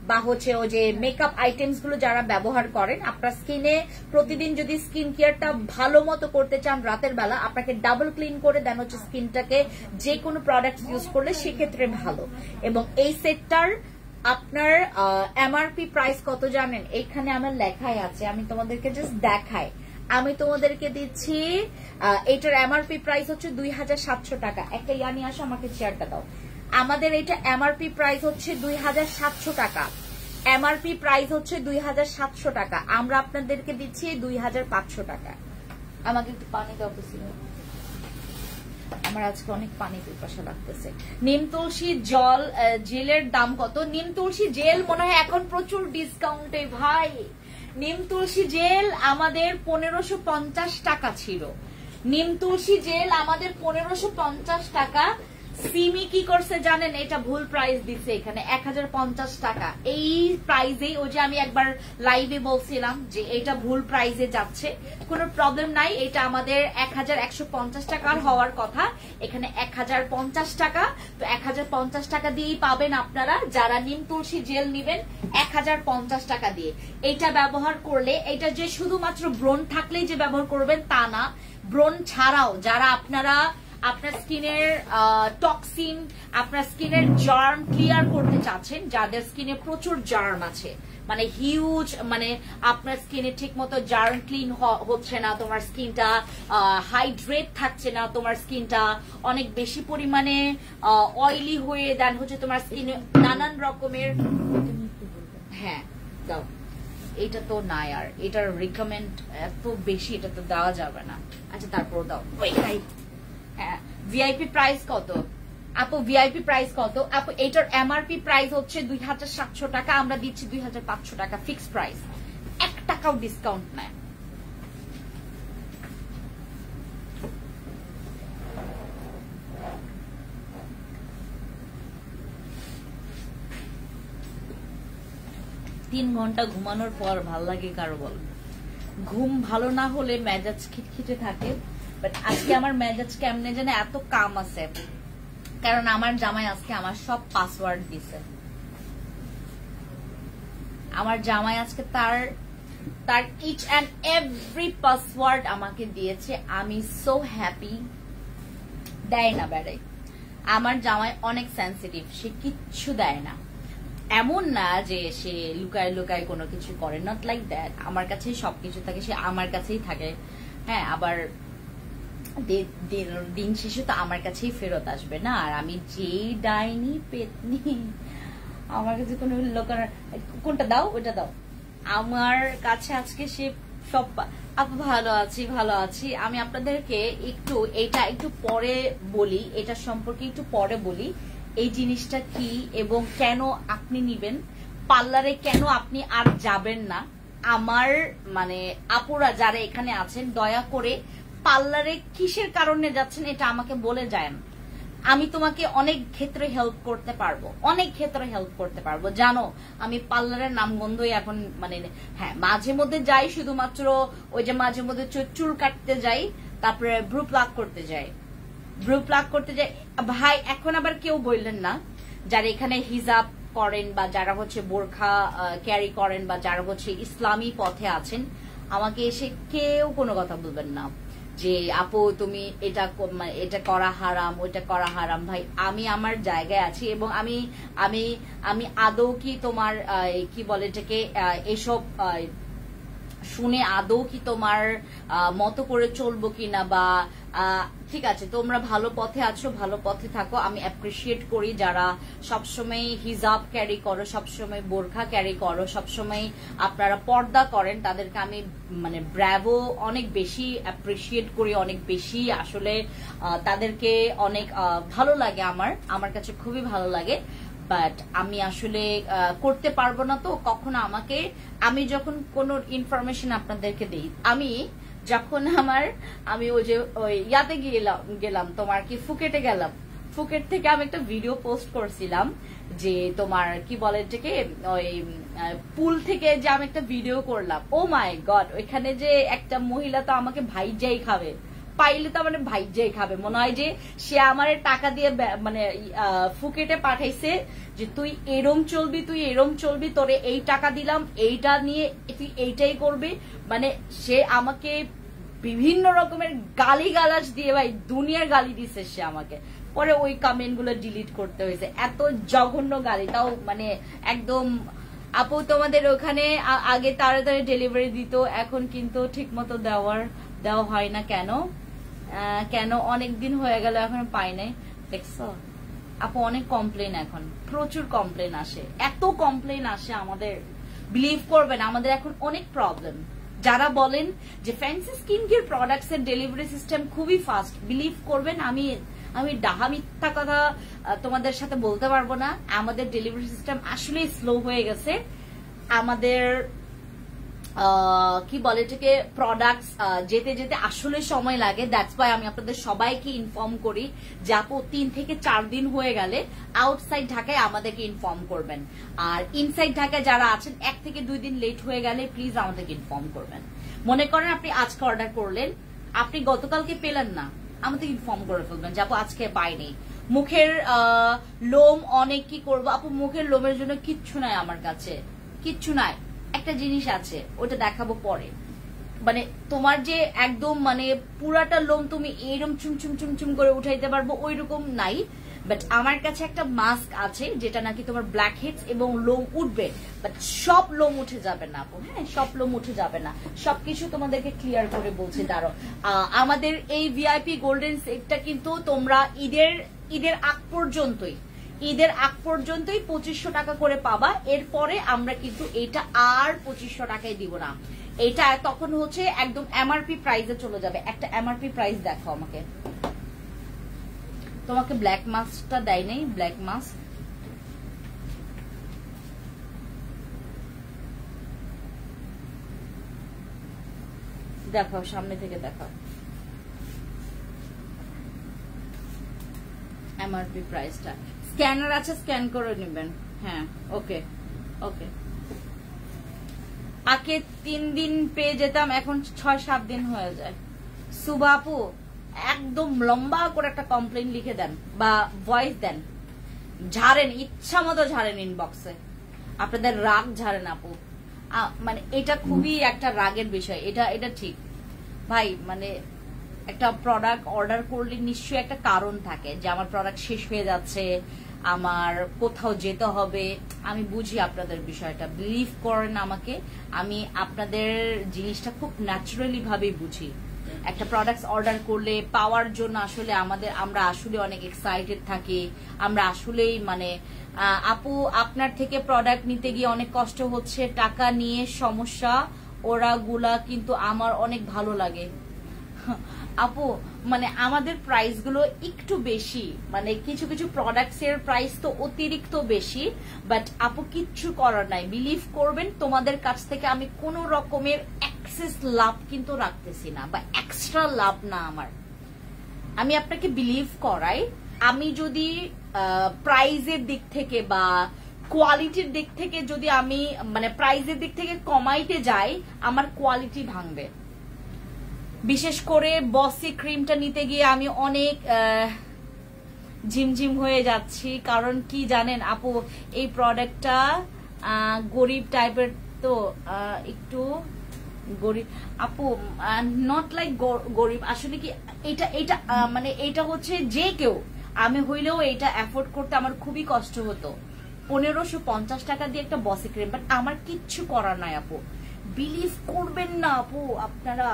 বা হচ্ছে ওই যে মেকআপ আইটেমস গুলো যারা ব্যবহার করেন, আপনার স্কিনে প্রতিদিন যদি স্কিন কেয়ারটা ভালো মতো করতে চান রাতের বেলা, আপনাকে ডাবল ক্লিন করে দেন হচ্ছে স্কিনটাকে যে কোনো প্রোডাক্ট ইউজ করলে সেক্ষেত্রে ভালো। এবং এই সেটটার আপনার এমআরপি প্রাইস কত জানেন? এখানে আমার লেখাই আছে, আমি তোমাদেরকে জাস্ট দেখাই। আমি তোমাদেরকে দিচ্ছি এটার এমআরপি প্রাইস হচ্ছে 2700 টাকা। একটা ইয়া নিয়ে আসো, আমাকে চেয়ারটা দাও। আমাদের এটা এমআরপি প্রাইস হচ্ছে 2700 টাকা। এমআরপি প্রাইস হচ্ছে 2700 টাকা, আমরা আপনাদেরকে দিচ্ছি 2500 টাকা। আমাকে একটু পানি দাও প্লিজ, আমার আজকে অনেক পানি পিপাসা লাগতেছে। নিম তুলসী জেলের দাম কত? নিম তুলসী জেল মনে হয় এখন প্রচুর ডিসকাউন্টে ভাই। নিম তুলসী জেল আমাদের 1550 টাকা ছিল। নিম তুলসী জেল আমাদের 1550 টাকা। সিমি কি করছে জানেন? এটা ভুল প্রাইস দিচ্ছে, এখানে 1050 টাকা। এই প্রাইসে ওই যে আমি একবার লাইভে বলছিলাম যে এটা ভুল প্রাইসে যাচ্ছে, কোনো প্রবলেম নাই। এটা আমাদের 1150 টাকার হওয়ার কথা, এখানে 1050 টাকা। তো 1050 টাকা দিয়েই পাবেন আপনারা যারা নিম তুলসী জেল নিবেন 1050 টাকা দিয়ে। এটা ব্যবহার করলে, এটা যে শুধুমাত্র ব্রণ থাকলেই যে ব্যবহার করবেন তা না, ব্রণ ছাড়াও যারা আপনারা আপনার স্কিনের টক্সিন, আপনার স্কিনের জার্ম ক্লিয়ার করতে চাচ্ছেন, যাদের স্কিনে প্রচুর জার্ম আছে, মানে হিউজ, মানে আপনার স্কিনে ঠিক মতো জার্ম ক্লিন হচ্ছে না, তোমার স্কিনটা হাইড্রেট থাকছে না, তোমার স্কিনটা অনেক বেশি পরিমাণে অয়েলি হয়ে দেন হচ্ছে, তোমার স্কিনে নানান রকমের, হ্যাঁ দাও, এটা তো নাই আর এটার রিকমেন্ড এত বেশি, এটা তো দেওয়া যাবে না। আচ্ছা তারপর দাও। হ্যাঁ, ভিআইপি প্রাইস কত আপু? ভিআইপি প্রাইস কত আপু? এটার এমআরপি প্রাইস হচ্ছে 2700 টাকা, আমরা দিচ্ছি 2500 টাকা ফিক্সড প্রাইস, 1 টাকাও ডিসকাউন্ট নাই। তিন ঘন্টা ঘুমানোর পর ভাল লাগে কারো বল? ঘুম ভালো না হলে মেজাজ খিটখিটে থাকে, বাট আজকে আমার মেজাজ কেমনে জানে এত কাম আছে, কারণ আমার জামাই আজকে আমার সব পাসওয়ার্ড দিছে। আমার জামাই আজকে তার ইচ অ্যান্ড এভরি পাসওয়ার্ড আমাকে দিয়েছে। আমি সো হ্যাপি। দেয় না বেড়ে, আমার জামাই অনেক সেন্সিটিভ, সে কিচ্ছু দেয় না। এমন না যে সে লুকায় লুকায় কোনো কিছু করে, নট লাইক দ্যাট। আমার কাছেই সবকিছু থাকে, সে আমার কাছেই থাকে। হ্যাঁ, আবার দিন শেষে তো আমার কাছেই ফেরত আসবে না। আর আমি যেই ডাইনি পেতনি, আমার কাছে কোনো লোকের, কোনটা দাও ওটা দাও, আমার কাছে আজকে সে সব। আপু ভালো আছি, ভালো আছি। আমি আপনাদেরকে একটু পরে বলি, এটা সম্পর্কে একটু পরে বলি, এই জিনিসটা কি এবং কেন আপনি নিবেন, পার্লারে কেন আপনি আর যাবেন না। আমার মানে আপুরা যারা এখানে আছেন, দয়া করে পার্লারে কিসের কারণে যাচ্ছেন এটা আমাকে বলে যান। আমি তোমাকে অনেক ক্ষেত্রে হেল্প করতে পারবো, অনেক ক্ষেত্রে হেল্প করতে পারবো। জানো আমি পার্লারের নামগন্ধই এখন মানে, হ্যাঁ মাঝে মধ্যে যাই, শুধুমাত্র ওই যে মাঝে মধ্যে চুল কাটতে যাই, তারপরে ব্রু প্লাক করতে যাই, ভাই এখন আবার কেউ বললেন না যারা এখানে হিজাব করেন বা যারা হচ্ছে বোরখা ক্যারি করেন বা যারা হচ্ছে ইসলামী পথে আছেন, আমাকে এসে কেউ কোনো কথা বলবেন না যে আপু তুমি এটা করা হারাম, ওইটা করা হারাম। ভাই আমি আমার জায়গায় আছি এবং আমি আমি আমি আদৌ কি তোমার কি বলে এটাকে এসব শুনে আদৌ কি তোমার মতো করে চলবো কিনা, বা ঠিক আছে তোমরা ভালো পথে আছো, ভালো পথে থাকো। আমি অ্যাপ্রিসিয়েট করি যারা সবসময় হিজাব ক্যারি করো, সবসময় বোরখা ক্যারি করো, সবসময় আপনারা পর্দা করেন, তাদেরকে আমি মানে ব্র্যাভো অনেক বেশি অ্যাপ্রিসিয়েট করি, অনেক বেশি আসলে তাদেরকে অনেক ভালো লাগে, আমার কাছে খুবই ভালো লাগে। বাট আমি আসলে করতে পারবো না। তো কখনো আমি যখন কোন ইনফরমেশন আপনাদেরকে দিই, যখন আমি ওই যে ওই ইয়াতে গেলাম তোমার কি ফুকেটে গেলাম, ফুকেট থেকে আমি একটা ভিডিও পোস্ট করছিলাম যে তোমার কি বলে এটাকে ওই পুল থেকে যে আমি একটা ভিডিও করলাম। ও মাই গড, ওইখানে যে একটা মহিলা তো আমাকে ভাইজাই খাবে, পাইলে তো মানে ভাইজাই খাবে। মনে হয় যে সে আমার টাকা দিয়ে মানে ফুকেটে পাঠাইছে যে তুই এরম চলবি, তুই এরম চলবি, তোরে এই টাকা দিলাম, এইটা নিয়ে তুই এইটাই করবি। মানে সে আমাকে বিভিন্ন রকমের গালি গালাজ দিয়ে ভাই দুনিয়ার গালি দিছে সে আমাকে। পরে ওই কমেন্ট গুলো ডিলিট করতে হয়েছে, এত জঘন্য গালি, তাও মানে একদম আপু তোমাদের ওখানে আগে তাড়াতাড়ি ডেলিভারি দিত, এখন কিন্তু ঠিক মতো দেওয়া হয় না কেন? কেন অনেকদিন হয়ে গেল এখন পাই নাই। দেখছো আপু অনেক কমপ্লেন, এখন প্রচুর কমপ্লেন আসে, এত কমপ্লেন আসে আমাদের, বিলিভ করবেন আমাদের এখন অনেক প্রবলেম। যারা বলেন যে ফ্যান্সি স্কিন কেয়ার প্রোডাক্টস এর ডেলিভারি সিস্টেম খুবই ফাস্ট, বিলিভ করবেন আমি ডাহা মিথ্যা কথা তোমাদের সাথে বলতে পারবো না। আমাদের ডেলিভারি সিস্টেম আসলে স্লো হয়ে গেছে। আমাদের কি বলে এটাকে প্রোডাক্টস যেতে যেতে আসলে সময় লাগে। দ্যাটস ওয়াই আমি আপনাদের সবাইকে ইনফর্ম করি যে আপু 3 থেকে 4 দিন হয়ে গেলে আউটসাইড ঢাকায় আমাদেরকে ইনফর্ম করবেন, আর ইনসাইড ঢাকায় যারা আছেন 1 থেকে 2 দিন লেট হয়ে গেলে প্লিজ আমাদেরকে ইনফর্ম করবেন। মনে করেন আপনি আজকে অর্ডার করলেন, আপনি গতকালকে পেলেন না, আমাদের ইনফর্ম করে ফেলবেন যে আপু আজকে পাইনি। মুখের লোম অনেক কি করবো আপু, মুখের লোমের জন্য কিচ্ছু নাই আমার কাছে, কিচ্ছু নাই। একটা জিনিস আছে ওটা দেখাবো পরে, মানে তোমার যে একদম মানে পুরাটা লোম তুমি এইরকম চুমচুম চুমচুম করে উঠাইতে পারবো ওই রকম নাই, বাট আমার কাছে একটা মাস্ক আছে যেটা নাকি তোমার ব্ল্যাক হেডস এবং লোম উঠবে, বাট সব লোম উঠে যাবে না আপু। হ্যাঁ, সব লোম উঠে যাবে না, সবকিছু তোমাদেরকে ক্লিয়ার করে বলছি। দাঁড়ো, আমাদের এই ভিআইপি গোল্ডেন সেটটা কিন্তু তোমরা ঈদের আগ পর্যন্তই 2500 টাকা করে পাবা। এরপরে আমরা কিন্তু এটা আর 2500 টাকায় দিব না, এটা তখন হচ্ছে একদম এমআরপি প্রাইসে চলে যাবে। একটা এমআরপি প্রাইস দেখো আমাকে, তোমাকে ব্ল্যাক মাস্কটা দেয় নাই, ব্ল্যাক মাস্ক দেখাও, সামনে থেকে দেখাও এমআরপি প্রাইসটা। স্ক্যানার আছে, স্ক্যান করে নেবেন। হ্যাঁ, ওকে ওকে। আগে 3 দিন পেয়ে যেতাম, এখন 6-7 দিন হয়ে যায়। সুবাপু একদম লম্বা করে একটা কমপ্লেন লিখে দেন বা ভয়েস দেন, ঝাড়েন, ইচ্ছা মতো ঝাড়েন ইনবক্সে, আপনাদের রাগ ঝাড়েন আপু। মানে এটা খুবই একটা রাগের বিষয়, এটা ঠিক ভাই। মানে একটা প্রোডাক্ট অর্ডার করলে নিশ্চয়ই একটা কারণ থাকে যে আমার প্রোডাক্ট শেষ হয়ে যাচ্ছে, আমার কোথাও যেতে হবে। আমি বুঝি আপনাদের বিষয়টা, বিলিভ করেন আমাকে, আমি আপনাদের জিনিসটা খুব ন্যাচারালি ভাবে বুঝি। একটা প্রোডাক্ট অর্ডার করলে পাওয়ার জন্য আসলে আমরা আসলে অনেক এক্সাইটেড থাকি, আমরা আসলেই মানে আপু আপনার থেকে প্রোডাক্ট নিতে গিয়ে অনেক কষ্ট হচ্ছে, টাকা নিয়ে সমস্যা ওরাগুলা, কিন্তু আমার অনেক ভালো লাগে আপু। মানে আমাদের প্রাইস গুলো একটু বেশি, মানে কিছু কিছু প্রোডাক্টস এর প্রাইস তো অতিরিক্ত বেশি, বাট আপু কিচ্ছু করার নাই। বিলিভ করবেন তোমাদের কাছ থেকে আমি কোন রকমের এক্সেস লাভ কিন্তু রাখতেছি না, বা এক্সট্রা লাভ না আমার। আমি আপনাকে বিলিভ করাই, আমি যদি প্রাইজের দিক থেকে বা কোয়ালিটির দিক থেকে যদি আমি মানে প্রাইজের দিক থেকে কমাইতে যাই, আমার কোয়ালিটি ভাঙবে। বিশেষ করে বসি ক্রিমটা নিতে গিয়ে আমি অনেক ঝিমঝিম হয়ে যাচ্ছি। কারণ কি জানেন আপু, এই প্রোডাক্টটা গরিব টাইপের, তো একটু গরিব আপু, নট লাইক গরিব, আসলে কি এটা মানে এটা হচ্ছে যে কেউ, আমি হইলেও এটা অ্যাফোর্ড করতে আমার খুবই কষ্ট হতো। 1550 টাকা দিয়ে একটা বসি ক্রিম, বাট আমার কিচ্ছু করার নাই আপু। বিলিভ করবেন না আপু, আপনারা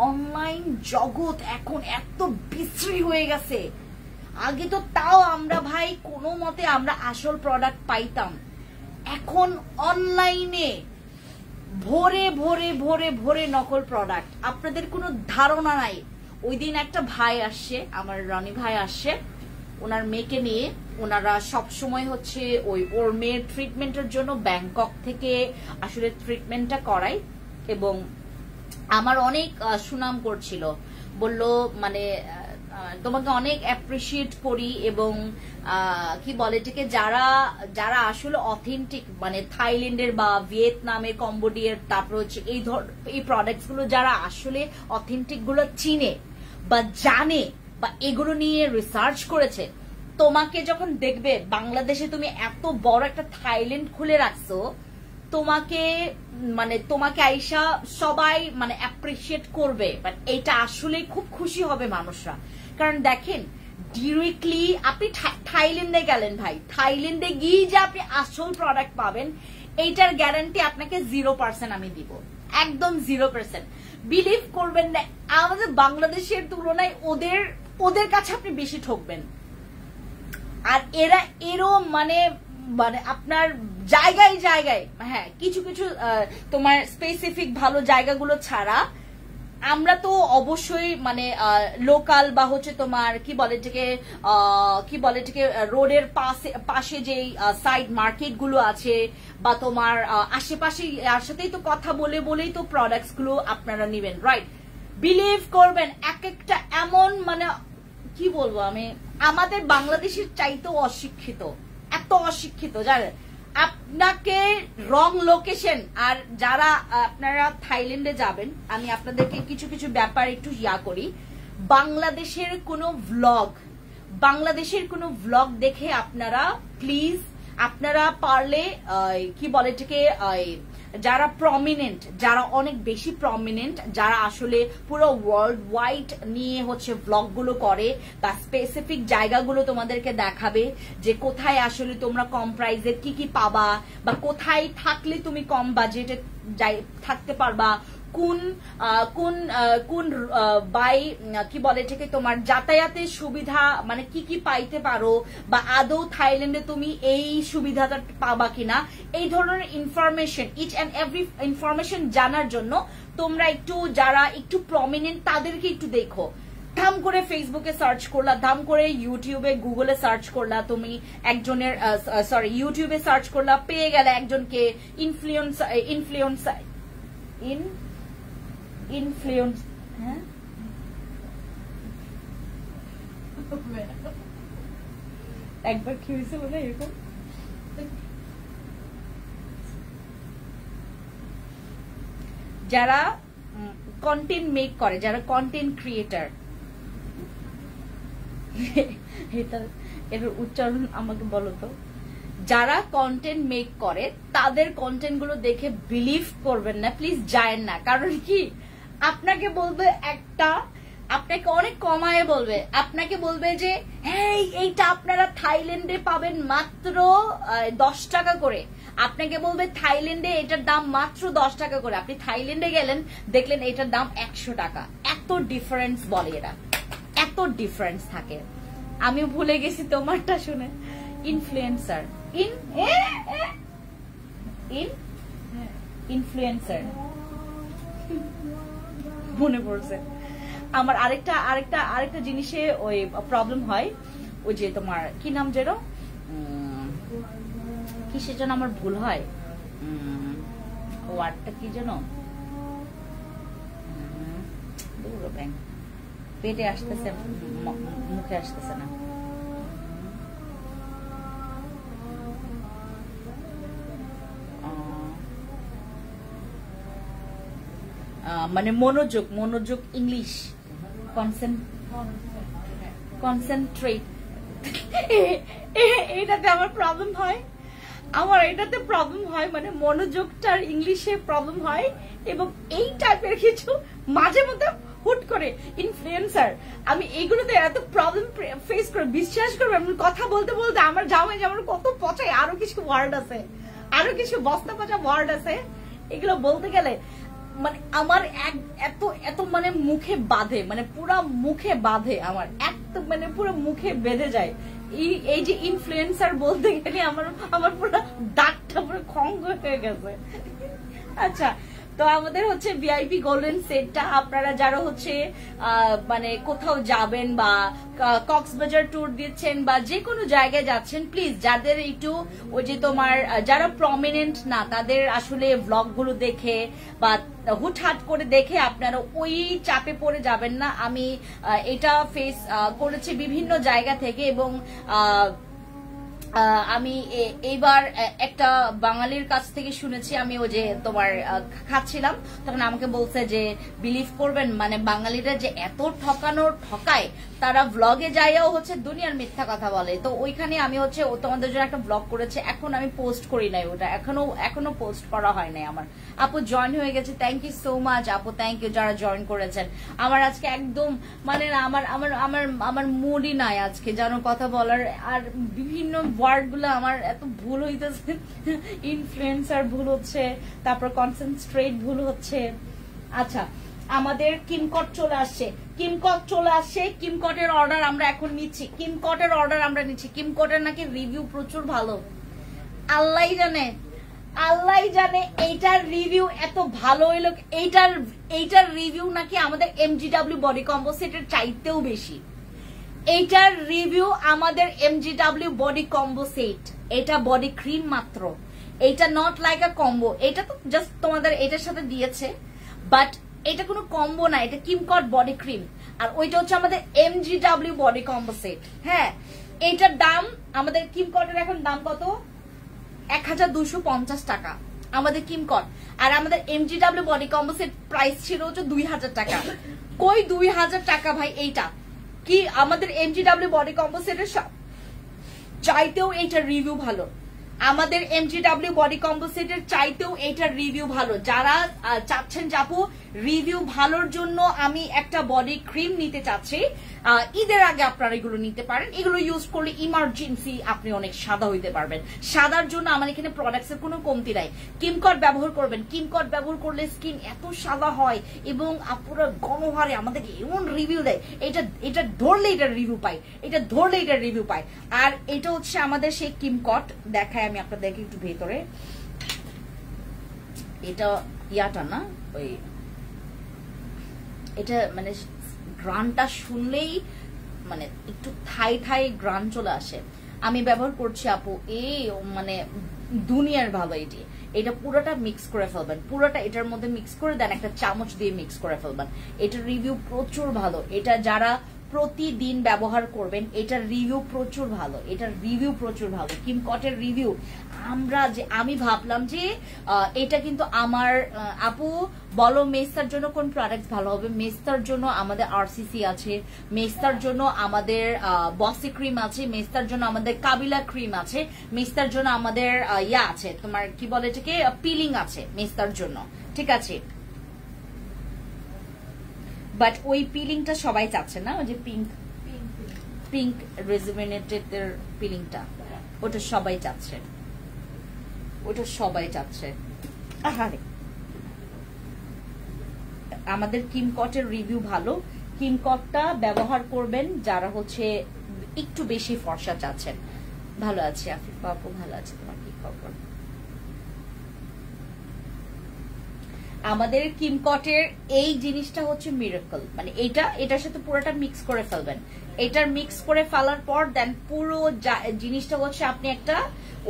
অনলাইন জগৎ এখন এত বিশ্রী হয়ে গেছে। আগে তো তাও আমরা ভাই কোনো মতে আমরা আসল প্রোডাক্ট পাইতাম, এখন অনলাইনে ভরে ভরে ভরে ভরে নকল প্রোডাক্ট। আপনাদের কোনো ধারণা নাই। ওই দিন একটা ভাই আসছে, আমার রনি ভাই আসছে, ওনার মেয়েকে নিয়ে। ওনারা সবসময় হচ্ছে ওর মেয়ের ট্রিটমেন্টের জন্য ব্যাংকক থেকে আসলে ট্রিটমেন্টটা করায়, এবং আমার অনেক সুনাম করছিল, বলল মানে তোমাকে অনেক অ্যাপ্রিসিয়েট করি, এবং কি বলে এটাকে, যারা আসলে অথেন্টিক, মানে থাইল্যান্ডের বা ভিয়েতনামের, কম্বোডিয়ার, তারপর হচ্ছে এই প্রোডাক্টস গুলো যারা আসলে অথেন্টিক গুলো চিনে বা জানে বা এগুলো নিয়ে রিসার্চ করেছে, তোমাকে যখন দেখবে বাংলাদেশে তুমি এত বড় একটা থাইল্যান্ড খুলে রাখছো, তোমাকে আইসা সবাই মানে অ্যাপ্রিসিয়েট করবে। বাট এটা আসলে খুব খুশি হবে মানুষরা। কারণ দেখেন, ডিরেক্টলি আপনি থাইল্যান্ডে গেলেন ভাই, থাইল্যান্ডে গিয়ে যে আপনি আসল প্রোডাক্ট পাবেন, এইটার গ্যারান্টি আপনাকে 0% আমি দিব, একদম 0%। বিলিভ করবেন না, আমাদের বাংলাদেশের তুলনায় ওদের কাছে আপনি বেশি ঠকবেন। আর এরও মানে আপনার জায়গায় জায়গায়, হ্যাঁ কিছু কিছু তোমার স্পেসিফিক ভালো জায়গাগুলো ছাড়া আমরা তো অবশ্যই মানে লোকাল বা হচ্ছে তোমার কি বলে এটাকে রোডের পাশে যে সাইড মার্কেট গুলো আছে বা তোমার আশেপাশে আর সাথেই তো কথা বলেই তো প্রোডাক্টস গুলো আপনারা নেবেন, রাইট? বিলিভ করবেন এক একটা এমন মানে কি বলবো আমি, আমাদের বাংলাদেশের চাইতেও অশিক্ষিত, এত অশিক্ষিত জানেন। আপনাকে রং লোকেশন, আর যারা আপনারা থাইল্যান্ডে যাবেন আমি আপনাদেরকে কিছু কিছু ব্যাপার একটু করি। বাংলাদেশের কোনো ভ্লগ দেখে আপনারা প্লিজ, আপনারা পারলে কি বলে এটাকে, যারা প্রমিনেন্ট, যারা অনেক বেশি প্রমিনেন্ট, যারা আসলে পুরো ওয়ার্ল্ড ওয়াইড নিয়ে হচ্ছে ব্লগগুলো করে বা স্পেসিফিক জায়গাগুলো তোমাদেরকে দেখাবে যে কোথায় আসলে তোমরা কম প্রাইসে কি কি পাবা বা কোথায় থাকলে তুমি কম বাজেটে থাকতে পারবা, কোন কোন কোন বাই কি বলে এটাকে তোমার যাতায়াতের সুবিধা মানে কি কি পাইতে পারো বা আদৌ থাইল্যান্ডে তুমি এই সুবিধাটা পাবা কিনা, এই ধরনের information, each and every information জানার জন্য তোমরা একটু যারা একটু প্রমিনেন্ট তাদেরকে একটু দেখো। ধাম করে ফেসবুকে সার্চ করলা, ধাম করে ইউটিউবে গুগলে সার্চ করলা, তুমি একজনের ইউটিউবে সার্চ করলা, পেয়ে গেলে একজনকে ইনফ্লুয়েন্স হ্যাঁ একবার কি হয়েছে বলে এরকম, যারা কন্টেন্ট মেক করে, যারা কন্টেন্ট ক্রিয়েটার, এর উচ্চারণ আমাকে বলো তো, যারা কন্টেন্ট মেক করে তাদের কন্টেন্ট গুলো দেখে বিলিভ করবেন না, প্লিজ যায়েন না। কারণ কি, আপনাকে বলবে একটা, আপনাকে অনেক কমায় বলবে, আপনাকে বলবে যে হ্যাঁ এইটা আপনারা থাইল্যান্ডে পাবেন মাত্র 10 টাকা করে, আপনাকে বলবে থাইল্যান্ডে এটার দাম মাত্র 10 টাকা করে, আপনি থাইল্যান্ডে গেলেন দেখলেন এটার দাম 100 টাকা। এত ডিফারেন্স বলে এরা, এত ডিফারেন্স থাকে। আমি ভুলে গেছি তোমারটা শুনে, ইনফ্লুয়েন্সার ইনফ্লুয়েন্সার মনে পড়ছে আমার। আরেকটা জিনিসে ওই প্রবলেম হয়, ওই যে তোমার কি নাম যেন, কিসের জন্য আমার ভুল হয়, ওয়ার্ডটা কি যেন, পেটে আসতেছে, মুখে আসতেছে না। মানে মনোযোগ ইংলিশ, কনসেন্ট্রেট, এটাতে আমার প্রবলেম হয়, মানে মনোযোগটার ইংলিশে প্রবলেম হয়। এবং এই টাইপের কিছু মাঝে মধ্যে হুট করে ইনফ্লুয়েন্সার, আমি এইগুলোতে এত প্রবলেম ফেস করে, বিশ্বাস করবে কথা বলতে বলতে আমার জামাই যেমন কত পচায়, আরো কিছু ওয়ার্ড আছে, আরো কিছু বস্তা পচা ওয়ার্ড আছে, এগুলো বলতে গেলে মানে আমার এত এত মানে মুখে বাঁধে, মানে পুরা মুখে বাঁধে, আমার এত মানে পুরো মুখে বেঁধে যায়। এই যে ইনফ্লুয়েন্সার বলতে গেলে আমার পুরো দাঁতটা পুরো খঙ্গ হয়ে গেছে। আচ্ছা, তো আমাদের হচ্ছে ভিআইপি গোল্ডেন সেটটা আপনারা যারা হচ্ছে মানে কোথাও যাবেন বা কক্সবাজার ট্যুর দিচ্ছেন বা যে কোনো জায়গায় যাচ্ছেন, প্লিজ যাদের একটু ওই যে তোমার যারা প্রমিনেন্ট না, তাদের আসলে ব্লগগুলো দেখে বা হুটহাট করে দেখে আপনারা ওই চাপে পড়ে যাবেন না। আমি এটা ফেস করেছি বিভিন্ন জায়গা থেকে, এবং আমি এইবার একটা বাঙালির কাছ থেকে শুনেছি, আমি ওই যে তোমার খাচ্ছিলাম তখন আমাকে বলছে যে বিলিভ করবেন মানে বাঙালিরা যে এত ঠকায়, তারা ব্লগে যাইয়াও হচ্ছে দুনিয়ার মিথ্যা কথা বলে। তো ওইখানে আমি হচ্ছে তোমাদের জন্য একটা ব্লগ করেছে, এখন আমি পোস্ট করি নাই ওটা, এখনো পোস্ট করা হয় নাই। আমার আপু জয়েন হয়ে গেছে, থ্যাংক ইউ সো মাচ আপু, থ্যাংক ইউ যারা জয়েন করেছেন। আমার আজকে একদম মানে আমার আমার আমার আমার মুডই নাই আজকে জানো কথা বলার, আর বিভিন্ন ওয়ার্ড গুলো আমার এত ভুল হইতেছে, ইনফ্লুয়েন্সার ভুল হচ্ছে, তারপর কনসেন্ট্রেট ভুল হচ্ছে। আচ্ছা, আমাদের কিমকট চলে আসছে, কিমকট চলে আসছে। কিমকটের অর্ডার আমরা এখন নিচ্ছি, কিমকটের অর্ডার আমরা নিচ্ছি। কিমকটের নাকি রিভিউ প্রচুর ভালো, আল্লাহ জানে, আল্লাহ জানে এইটার রিভিউ এত ভালো হইলো। এইটার রিভিউ নাকি আমাদের এমজিডব্লিউ বডি কম্বো সেটের চাইতেও বেশি। এইটার রিভিউ আমাদের এমজিডব্লিউ বডি কম্বো সেট, এটা বডি ক্রিম মাত্র, এটা নট লাইক আ কম্বো। এটা তো জাস্ট তোমাদের এটার সাথে দিয়েছে, বাট এটা কোনো কম্বো না, এটা কিমকট বডি ক্রিম। আর ওইটা হচ্ছে আমাদের এমজিডব্লিউ বডি কম্বো সেট। হ্যাঁ, এইটার দাম আমাদের কিমকটের এখন দাম কত? 1250 টাকা আমাদের কিমকট। আর আমাদের এমজিডব্লিউ বডি কম্বো সেট প্রাইস ছিল হচ্ছে 2000 টাকা। কই 2000 টাকা ভাই? এইটা কি আমাদের এমজিডব্লিউ বডি কম্বো সেটের চাইতেও এইটার রিভিউ ভালো, আমাদের এমজিডব্লিউ বডি কম্বো সেটের চাইতেও এইটার রিভিউ ভালো। যারা চাচ্ছেন যাবো রিভিউ ভালোর জন্য আমি একটা বডি ক্রিম নিতে চাচ্ছি, ঈদের আগে আপনারা এগুলো নিতে পারেন। এগুলো ইউজ করলে ইমার্জেন্সি আপনি অনেক সাদা হইতে পারবেন। সাদার জন্য আমার এখানে প্রোডাক্টস এর কোনো কমতি নাই। কিমকট ব্যবহার করবেন, কিমকট ব্যবহার করলে স্কিন এত সাদা হয় এবং পুরো গণহারে আমাদের এমন রিভিউ দেয়, এটা ধরলে এটার রিভিউ পাই, এটা ধরলে এটার রিভিউ পাই। আর এটা হচ্ছে আমাদের সেই কিমকট, দেখায় আমি আপনাদেরকে একটু ভেতরে। এটা ইয়াটা না, ওই এটা মানে গ্রানটা শুনলেই মানে একটু থাই থাই গ্রান চলে আসে। আমি ব্যবহার করছি আপু, মানে দুনিয়ার ভালো এটি। এটা পুরোটা মিক্স করে ফেলবেন, পুরোটা এটার মধ্যে মিক্স করে দেন, একটা চামচ দিয়ে মিক্স করে ফেলবেন। এটার রিভিউ প্রচুর ভালো, এটা যারা প্রতিদিন ব্যবহার করবেন এটার রিভিউ প্রচুর ভালো, এটার রিভিউ প্রচুর ভালো। কিমকটের রিভিউ আমি ভাবলাম যে এটা কিন্তু আমার আপু বলো মেস্তার জন্য কোন প্রোডাক্ট ভালো হবে। মেস্তার জন্য আমাদের আরসিসি আছে, মেস্তার জন্য আমাদের বসি ক্রিম আছে, মেস্তার জন্য আমাদের কাবিলা ক্রিম আছে, মেস্তার জন্য আমাদের ইয়া আছে, তোমার কি বলে এটাকে, পিলিং আছে মেস্তার জন্য, ঠিক আছে। বাট ওই পিলিংটা সবাই চাচ্ছে না, ওই যে পিঙ্ক রেজুভেনেটেড এর পিলিংটা, ওটা সবাই চাচ্ছে, ওটা সবাই চাচ্ছে। আমাদের কিমকটের রিভিউ ভালো, কিমকটটা ব্যবহার করবেন যারা হচ্ছে একটু বেশি ফর্সা চাচ্ছেন। ভালো আছে আফিফা আপু, ভালো আছে, তোমার কি খবর? আমাদের কিমকটের এই জিনিসটা হচ্ছে মিরাকল, মানে এটার সাথে পুরোটা মিক্স করে ফেলবেন। এটার মিক্স করে ফেলার পর দেন পুরো জিনিসটা হচ্ছে আপনি একটা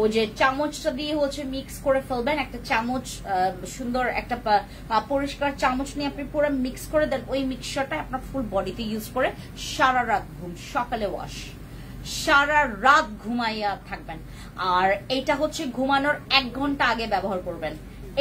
ওই যে চামচটা দিয়ে হচ্ছে মিক্স করে ফেলবেন। একটা চামচ, সুন্দর একটা পরিষ্কার চামচ নিয়ে আপনি পুরো মিক্স করে দেন। ওই মিক্সচারটা আপনার ফুল বডিতে ইউজ করে সারা রাত ঘুম, সকালে ওয়াশ, সারা রাত ঘুমাইয়া থাকবেন। আর এটা হচ্ছে ঘুমানোর 1 ঘন্টা আগে ব্যবহার করবেন,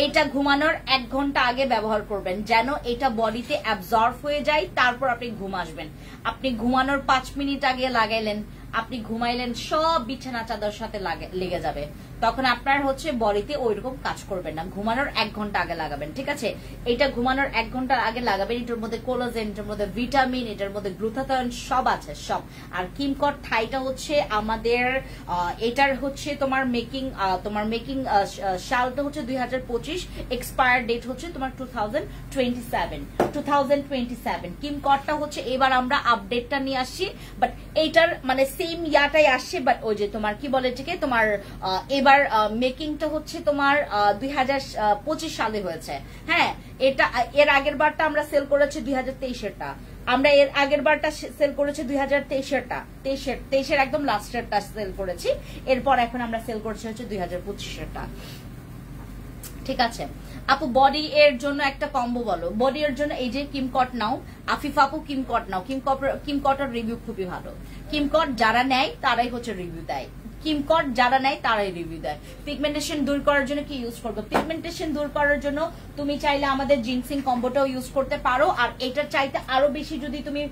এটা ঘুমানোর 1 ঘন্টা আগে ব্যবহার করবেন যেন এটা বডিতে অ্যাবজর্ব হয়ে যায়, তারপর আপনি ঘুম আসবেন। আপনি ঘুমানোর 5 মিনিট আগে লাগাইলেন, আপনি ঘুমাইলেন, সব বিছানা চাদর সাথে লেগে যাবে, তখন আপনার হচ্ছে বডিতে ওইরকম কাজ করবেন না। ঘুমানোর 1 ঘন্টা আগে লাগাবেন, ঠিক আছে। এটা ঘুমানোর 1 ঘন্টা আগে লাগাবেন। এটার মধ্যে কোলাজেন, এটার মধ্যে ভিটামিন, এটার মধ্যে গ্লুটাথিয়ন সব আছে, সব। আর কিমকট থাইটা হচ্ছে আমাদের এটার হচ্ছে তোমার মেকিং সালটা হচ্ছে 2025, এক্সপায়ার ডেট হচ্ছে তোমার 2027। কিমকটটা হচ্ছে এবার আমরা আপডেটটা নিয়ে আসছি, বাট এইটার মানে সেম ইয়াটাই আসছে, বাট ওই যে তোমার কি বলে এটাকে, তোমার এবার মেকিংটা হচ্ছে তোমার 2025 সালে হয়েছে। হ্যাঁ, এটা এর আগের বারটা আমরা সেল করেছি 2023-এরটা, আমরা এর আগের বারটা সেল করেছি 2023-এরটা, 23-এর একদম লাস্টেরটা সেল করেছি। এরপর এখন আমরা সেল করছি হচ্ছে 2025-এরটা, ঠিক আছে। আপু বডি এর জন্য একটা কম্বো বলো। বডি এর জন্য এই যে কিমকট নাও, আফিফা আপু কিমকট নাও। কিমকটের রিভিউ খুবই ভালো। কিমকট যারা নেয় তারাই হচ্ছে রিভিউ দেয়, কিমকট যারা নেয় তারাই রিভিউ দেয়। পিগমেন্টেশন দূর করার জন্য কি ইউজ করবো? পিগমেন্টেশন দূর করার জন্য তুমি চাইলে আমাদের জিনসিং কম্বোটাও ইউজ করতে পারো। আর এটার চাইতে আরো বেশি যদি তুমি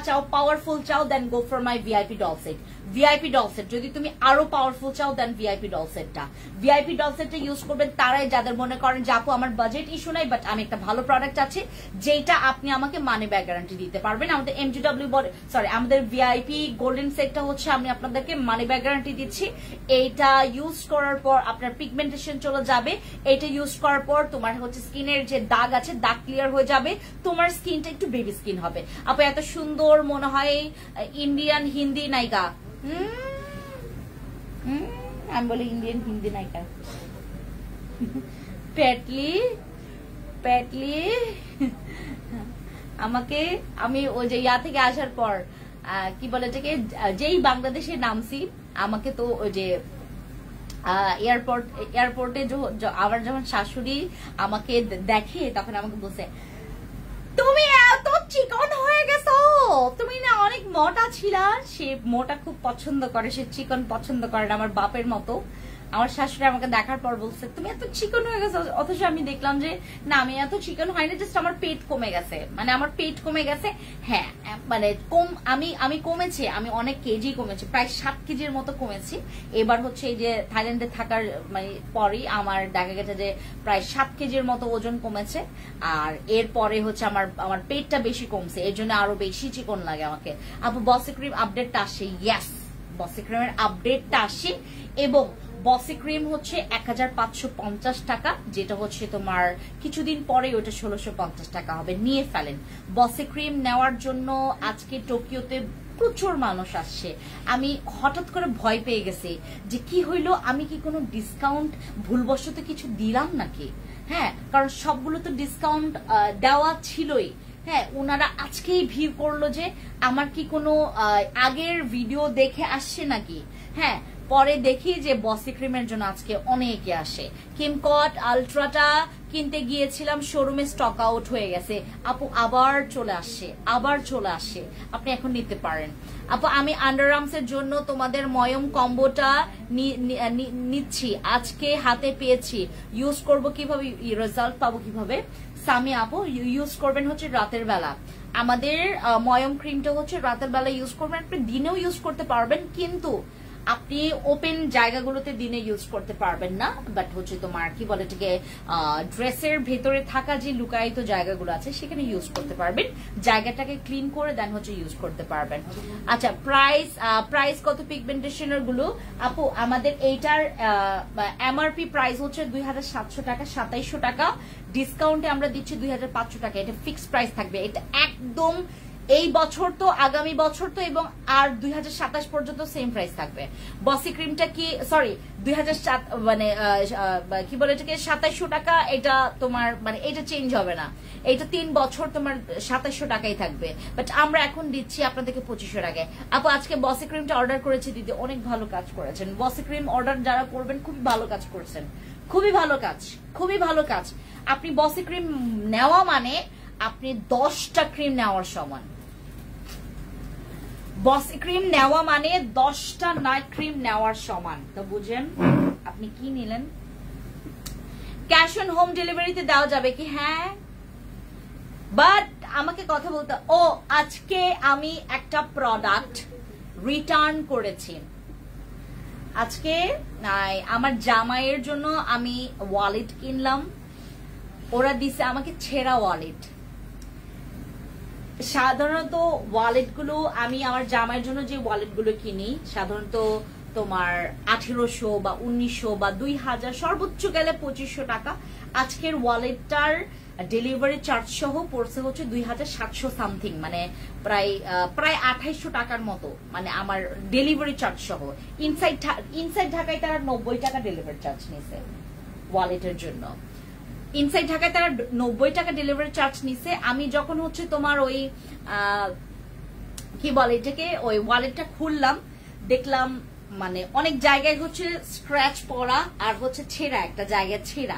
চাও, পাওয়ারফুল চাও, then go for my VIP doll set. VIP doll set যদি তুমি আরো পাওয়ারফুল চাও, দেন ভিআইপি ডল সেটটা ইউজ করবেন তারাই যাদের মনে করেন যে আপু আমার বাজেট ইস্যু নাই, বাট আমি একটা ভালো প্রোডাক্ট আছে যেটা আপনি আমাকে মানি ব্যাক গ্যারান্টি দিতে পারবেন। আমাদের এমজিডব্লিউ আমাদের ভিআইপি গোল্ডেন সেটটা হচ্ছে আমি আপনাদেরকে মানি ব্যাক গ্যারান্টি গ্যারান্টি দিচ্ছি। এইটা ইউজ করার পর আপনার পিগমেন্টেশন চলে যাবে, এটা ইউজ করার পর তোমার হচ্ছে স্কিনের যে দাগ আছে দাগ ক্লিয়ার হয়ে যাবে, তোমার স্কিনটা একটু বেবি স্কিন হবে। আপু এত সুন্দর মনে হয় ইন্ডিয়ান হিন্দি নায়িকা। আমি বলি ইন্ডিয়ান হিন্দি নায়িকা। পেটলি পেটলি আমাকে আমি ওই যে ইয়া থেকে আসার পর কি বলে এটাকে, যেই বাংলাদেশে নামছি আমাকে তো ওই যে এয়ারপোর্টে আমার যখন শাশুড়ি আমাকে দেখে তখন আমাকে বলছে তুমি এত চিকন হয়ে গেছো, তুমি না অনেক মোটা ছিলা। সে মোটা খুব পছন্দ করে, সে চিকন পছন্দ করে না, আমার বাপের মতো। আমার শাশুড়ি আমাকে দেখার পর বলছে তুমি এত চিকন হয়ে গেছো, অথচ আমি দেখলাম যে না আমি এত চিকন হয়নি, জাস্ট আমার পেট কমে গেছে, মানে আমার পেট কমে গেছে। হ্যাঁ মানে আমি কমেছি, আমি অনেক কেজি কমেছি, প্রায় 7 কেজির মতো কমেছি। এবার হচ্ছে এই যে থাইল্যান্ডে থাকার মানে পরই আমার দেখা গেছে যে প্রায় 7 কেজির মতো ওজন কমেছে। আর এরপরে হচ্ছে আমার পেটটা বেশি কমছে, এর জন্য আরো বেশি চিকন লাগে আমাকে। আপু বসি ক্রিম আপডেটটা আসে, ইয়েস বসি ক্রিমের আপডেটটা আসে, এবং বসি ক্রিম হচ্ছে 1550 টাকা, যেটা হচ্ছে তোমার কিছুদিন পরে ওটা 1650 টাকা হবে, নিয়ে ফেলেন। বসি ক্রিম নেওয়ার জন্য আজকে টোকিওতে প্রচুর মানুষ আসছে। আমি হঠাৎ করে ভয় পেয়ে গেছি যে কি হইলো, আমি কি কোনো ডিসকাউন্ট ভুলবশত কিছু দিলাম নাকি। হ্যাঁ, কারণ সবগুলো তো ডিসকাউন্ট দেওয়া ছিলই। হ্যাঁ, ওনারা আজকেই ভিড় করলো যে আমার কি কোনো আগের ভিডিও দেখে আসছে নাকি। হ্যাঁ, পরে দেখি যে বসি ক্রিমের জন্য আজকে অনেকে আসে। কিমকট আলট্রাটা কিনতে গিয়েছিলাম, শোরুমে স্টক আউট হয়ে গেছে। আপু আবার চলে আসে, আপনি এখন নিতে পারেন। আপু আমি আন্ডারআর্মস এর জন্য তোমাদের ময়ম কম্বোটা নিচ্ছি, আজকে হাতে পেয়েছি, ইউজ করব কিভাবে, রেজাল্ট পাবো কিভাবে। সামি আপু ইউজ করবেন হচ্ছে রাতের বেলা, আমাদের ময়ম ক্রিমটা হচ্ছে রাতের বেলা ইউজ করবেন। আপনি দিনেও ইউজ করতে পারবেন, কিন্তু আপনি ওপেন জায়গাগুলোতে দিনে ইউজ করতে পারবেন না, বাট হচ্ছে তোমার কি বলে এটাকে ড্রেসের ভেতরে থাকা যে লুকায়িত জায়গাগুলো আছে সেখানে ইউজ করতে পারবেন, জায়গাটাকে ক্লিন করে দেন হচ্ছে ইউজ করতে পারবেন। আচ্ছা প্রাইস কত পিগমেন্টেশনের গুলো? আপু আমাদের এইটার এমআরপি প্রাইস হচ্ছে 2700 টাকা, 2700 টাকা, ডিসকাউন্টে আমরা দিচ্ছি 2500 টাকা, এটা ফিক্সড প্রাইস থাকবে। এটা একদম এই বছর তো, আগামী বছর তো, এবং আর 2027 পর্যন্ত সেম প্রাইস থাকবে। বসি ক্রিমটা কি সরি 2007 মানে কি বলে এটাকে 2700 টাকা, এটা তোমার মানে এটা চেঞ্জ হবে না, এটা 3 বছর তোমার 2700 টাকাই থাকবে, বাট আমরা এখন দিচ্ছি আপনাদেরকে 2500 টাকায়। আপু আজকে বসি ক্রিমটা অর্ডার করেছি দিদি, অনেক ভালো কাজ করেছেন। বসি ক্রিম অর্ডার যারা করবেন খুবই ভালো কাজ করছেন, খুবই ভালো কাজ। আপনি বসি ক্রিম নেওয়া মানে আপনি 10টা ক্রিম নেওয়ার সমান। বসি ক্রিম নেওয়া মানে 10টা নাইট ক্রিম নেওয়ার সমান, তো বুঝেন আপনি কি নিলেন। ক্যাশ অন হোম ডেলিভারিতে দেওয়া যাবে কি? হ্যাঁ, বাট আমাকে কথা বলতে, আজকে আমি একটা প্রোডাক্ট রিটার্ন করেছি। আজকে আমার জামাইয়ের জন্য আমি ওয়ালেট কিনলাম, ওরা দিছে আমাকে ছেঁড়া ওয়ালেট। সাধারণত ওয়ালেট গুলো আমি আমার জামাইয়ের জন্য যে ওয়ালেট গুলো কিনি সাধারণত তোমার 1800 বা 1900 বা 2000, সর্বোচ্চ গেলে 2500 টাকা। আজকের ওয়ালেটটার ডেলিভারি চার্জ সহ পড়ছে হচ্ছে 2700 সামথিং, মানে প্রায় 2800 টাকার মতো, মানে আমার ডেলিভারি চার্জ সহ। ইনসাইড ঢাকায় তারা 90 টাকা ডেলিভারি চার্জ নিছে ওয়ালেটের জন্য, ইনসাইড ঢাকায় তারা 90 টাকা ডেলিভারি চার্জ নিছে। আমি যখন হচ্ছে তোমার ওই কি বলে এটাকে ওই ওয়ালেটটা খুললাম, দেখলাম মানে অনেক জায়গায় হচ্ছে স্ক্র্যাচ পড়া আর হচ্ছে ছেঁড়া, একটা জায়গায় ছেঁড়া।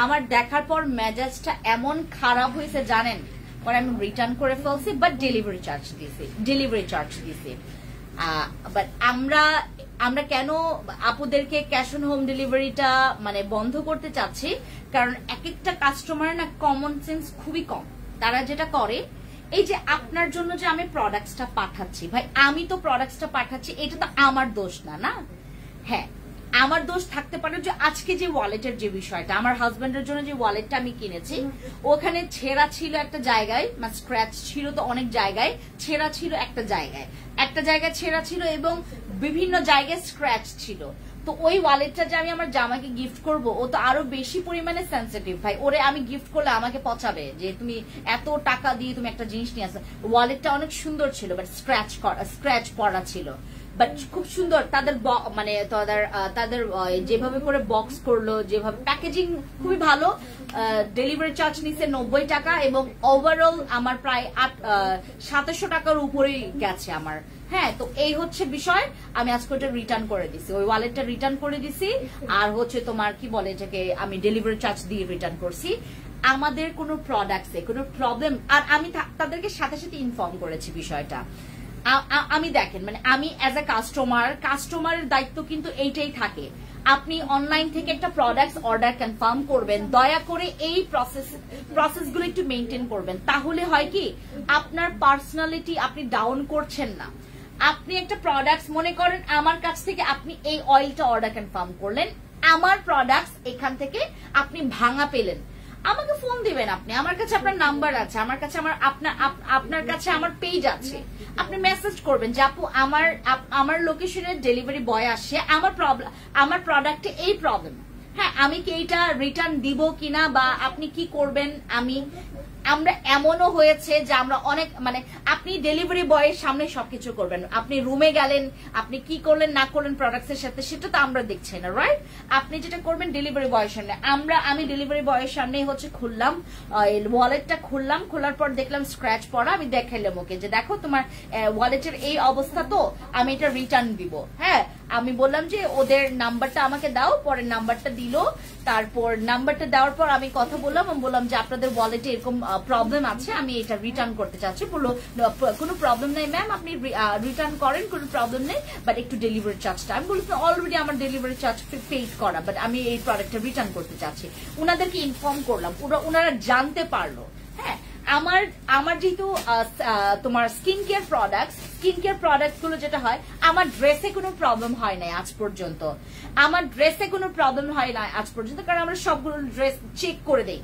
আমার দেখার পর মেজাজটা এমন খারাপ হয়েছে জানেন, পরে আমি রিটার্ন করে ফেলছি, বাট ডেলিভারি চার্জ দিছি। বাট আমরা কেন আপুদেরকে ক্যাশ অন হোম ডেলিভারিটা মানে বন্ধ করতে চাচ্ছি, কারণ এক একটা কাস্টমার না কমন সেন্স খুবই কম। তারা যেটা করে, এই যে আপনার জন্য যে আমি প্রোডাক্টসটা পাঠাচ্ছি, ভাই আমি তো প্রোডাক্টসটা পাঠাচ্ছি, এটা তো আমার দোষ না, না? হ্যাঁ, আমার দোষ থাকতে পারে যে আজকে যে ওয়ালেটের যে বিষয়টা, আমার হাজবেন্ডের জন্য যে ওয়ালেটটা আমি কিনেছি ওখানে ছেঁড়া ছিল একটা জায়গায়, মানে স্ক্র্যাচ ছিল তো অনেক জায়গায়, ছেঁড়া ছিল একটা জায়গায় ছেঁড়া ছিল এবং বিভিন্ন জায়গায় স্ক্র্যাচ ছিল। তো ওই ওয়ালেটটা যে আমি আমার জামাকে গিফট করব, ও তো আরো বেশি পরিমাণে সেন্সিটিভ ভাই। ওরে আমি গিফট করলে আমাকে পচাবে যে তুমি এত টাকা দিয়ে তুমি একটা জিনিস নিয়ে আসো। ওয়ালেটটা অনেক সুন্দর ছিল বাট স্ক্র্যাচ পড়া ছিল, বাট খুব সুন্দর। তাদের মানে তাদের যেভাবে করে বক্স করলো, যেভাবে প্যাকেজিং খুবই ভালো। ডেলিভারি চার্জ নিচ্ছে 90 টাকা এবং ওভারঅল আমার প্রায় 2700 টাকার উপরেই গেছে আমার। হ্যাঁ, তো এই হচ্ছে বিষয়। আমি আজকে ওটা রিটার্ন করে দিছি, ওই ওয়ালেটটা রিটার্ন করে দিছি। আর হচ্ছে তোমার কি বলে এটাকে, আমি ডেলিভারি চার্জ দিয়ে রিটার্ন করছি। আমাদের কোনো প্রোডাক্টসে কোনো প্রবলেম, আর আমি তাদেরকে সাথে সাথে ইনফর্ম করেছি বিষয়টা। আমি দেখেন, মানে আমি অ্যাজ এ কাস্টমারের দায়িত্ব কিন্তু এইটাই থাকে। আপনি অনলাইন থেকে একটা প্রোডাক্ট অর্ডার কনফার্ম করবেন, দয়া করে এই প্রসেসগুলো একটু মেনটেন করবেন। তাহলে হয় কি, আপনার পার্সোনালিটি আপনি ডাউন করছেন না। আপনি একটা প্রোডাক্ট, মনে করেন আমার কাছ থেকে আপনি এই অয়েলটা অর্ডার কনফার্ম করলেন, আমার প্রোডাক্ট এখান থেকে আপনি ভাঙা পেলেন, আমাকে ফোন দিবেন আপনি, আমার কাছে আপনার নাম্বার আছে, আমার কাছে আপনার কাছে আমার পেজ আছে, আপনি মেসেজ করবেন যে আপু আমার লোকেশনের ডেলিভারি বয় আসে, আমার প্রোডাক্টে এই প্রবলেম, হ্যাঁ আমি কি এইটা রিটার্ন দিব কিনা বা আপনি কি করবেন। আমরা এমনও হয়েছে যে আমরা অনেক, মানে আপনি ডেলিভারি বয়ের সামনে সবকিছু করবেন, আপনি রুমে গেলেন, আপনি কি করলেন না করলেন প্রোডাক্টস এর সাথে, সেটা তো আমরা দেখছি না, রাইট। আপনি যেটা করবেন ডেলিভারি বয়ের সামনে, আমি ডেলিভারি বয়ের সামনেই হচ্ছে খুললাম ওয়ালেটটা, খোলার পর দেখলাম স্ক্র্যাচ পড়া। আমি দেখাইলাম ওকে যে দেখো তোমার ওয়ালেটের এই অবস্থা, তো আমি এটা রিটার্ন দিব। হ্যাঁ, আমি বললাম যে ওদের নাম্বারটা আমাকে দাও, পরে নাম্বারটা দিল। তারপর নাম্বারটা দেওয়ার পর আমি কথা বললাম যে আপনাদের ওয়ালেটে এরকম প্রবলেম আছে, আমি এটা রিটার্ন করতে চাচ্ছি। বললো কোনো প্রবলেম নেই ম্যাম, আপনি রিটার্ন করেন, কোনো প্রবলেম নেই, বাট একটু ডেলিভারি চার্জটা। আমি বলছি অলরেডি আমার ডেলিভারি চার্জ পেড করা, বাট আমি এই প্রোডাক্টটা রিটার্ন করতে চাচ্ছি। ওনাদেরকে ইনফর্ম করলাম, ওনারা জানতে পারলো। হ্যাঁ, আমার যেহেতু তোমার স্কিন কেয়ার প্রোডাক্ট গুলো যেটা হয়, আমার ড্রেসে কোনো প্রবলেম হয় নাই আজ পর্যন্ত, কারণ আমরা সবগুলো ড্রেস চেক করে দেই।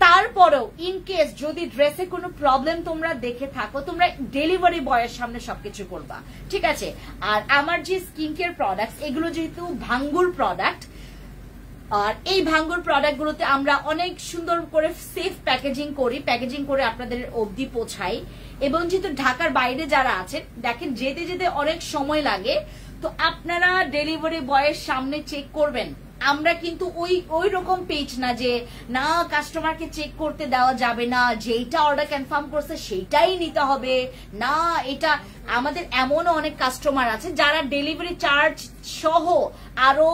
তারপরেও ইন কেস যদি ড্রেসে কোনো প্রবলেম তোমরা দেখে থাকো, তোমরা ডেলিভারি বয়ের সামনে সবকিছু করবা, ঠিক আছে। আর আমার যে স্কিন কেয়ার প্রোডাক্ট, এগুলো যেহেতু ভাঙ্গুর প্রোডাক্ট, আর এই ভাঙ্গুর প্রোডাক্ট গুলোতে আমরা অনেক সুন্দর করে সেফ প্যাকেজিং করে আপনাদের অবধি পৌঁছাই। এবং যেহেতু ঢাকার বাইরে যারা আছেন, দেখেন যেতে অনেক সময় লাগে, তো আপনারা ডেলিভারি বয়ের সামনে চেক করবেন। আমরা কিন্তু ওই রকম পেজ না যে না কাস্টমারকে চেক করতে দেওয়া যাবে না, যেটা অর্ডার কনফার্ম করছে সেইটাই নিতে হবে না। এটা আমাদের এমনও অনেক কাস্টমার আছে যারা ডেলিভারি চার্জ সহ আরো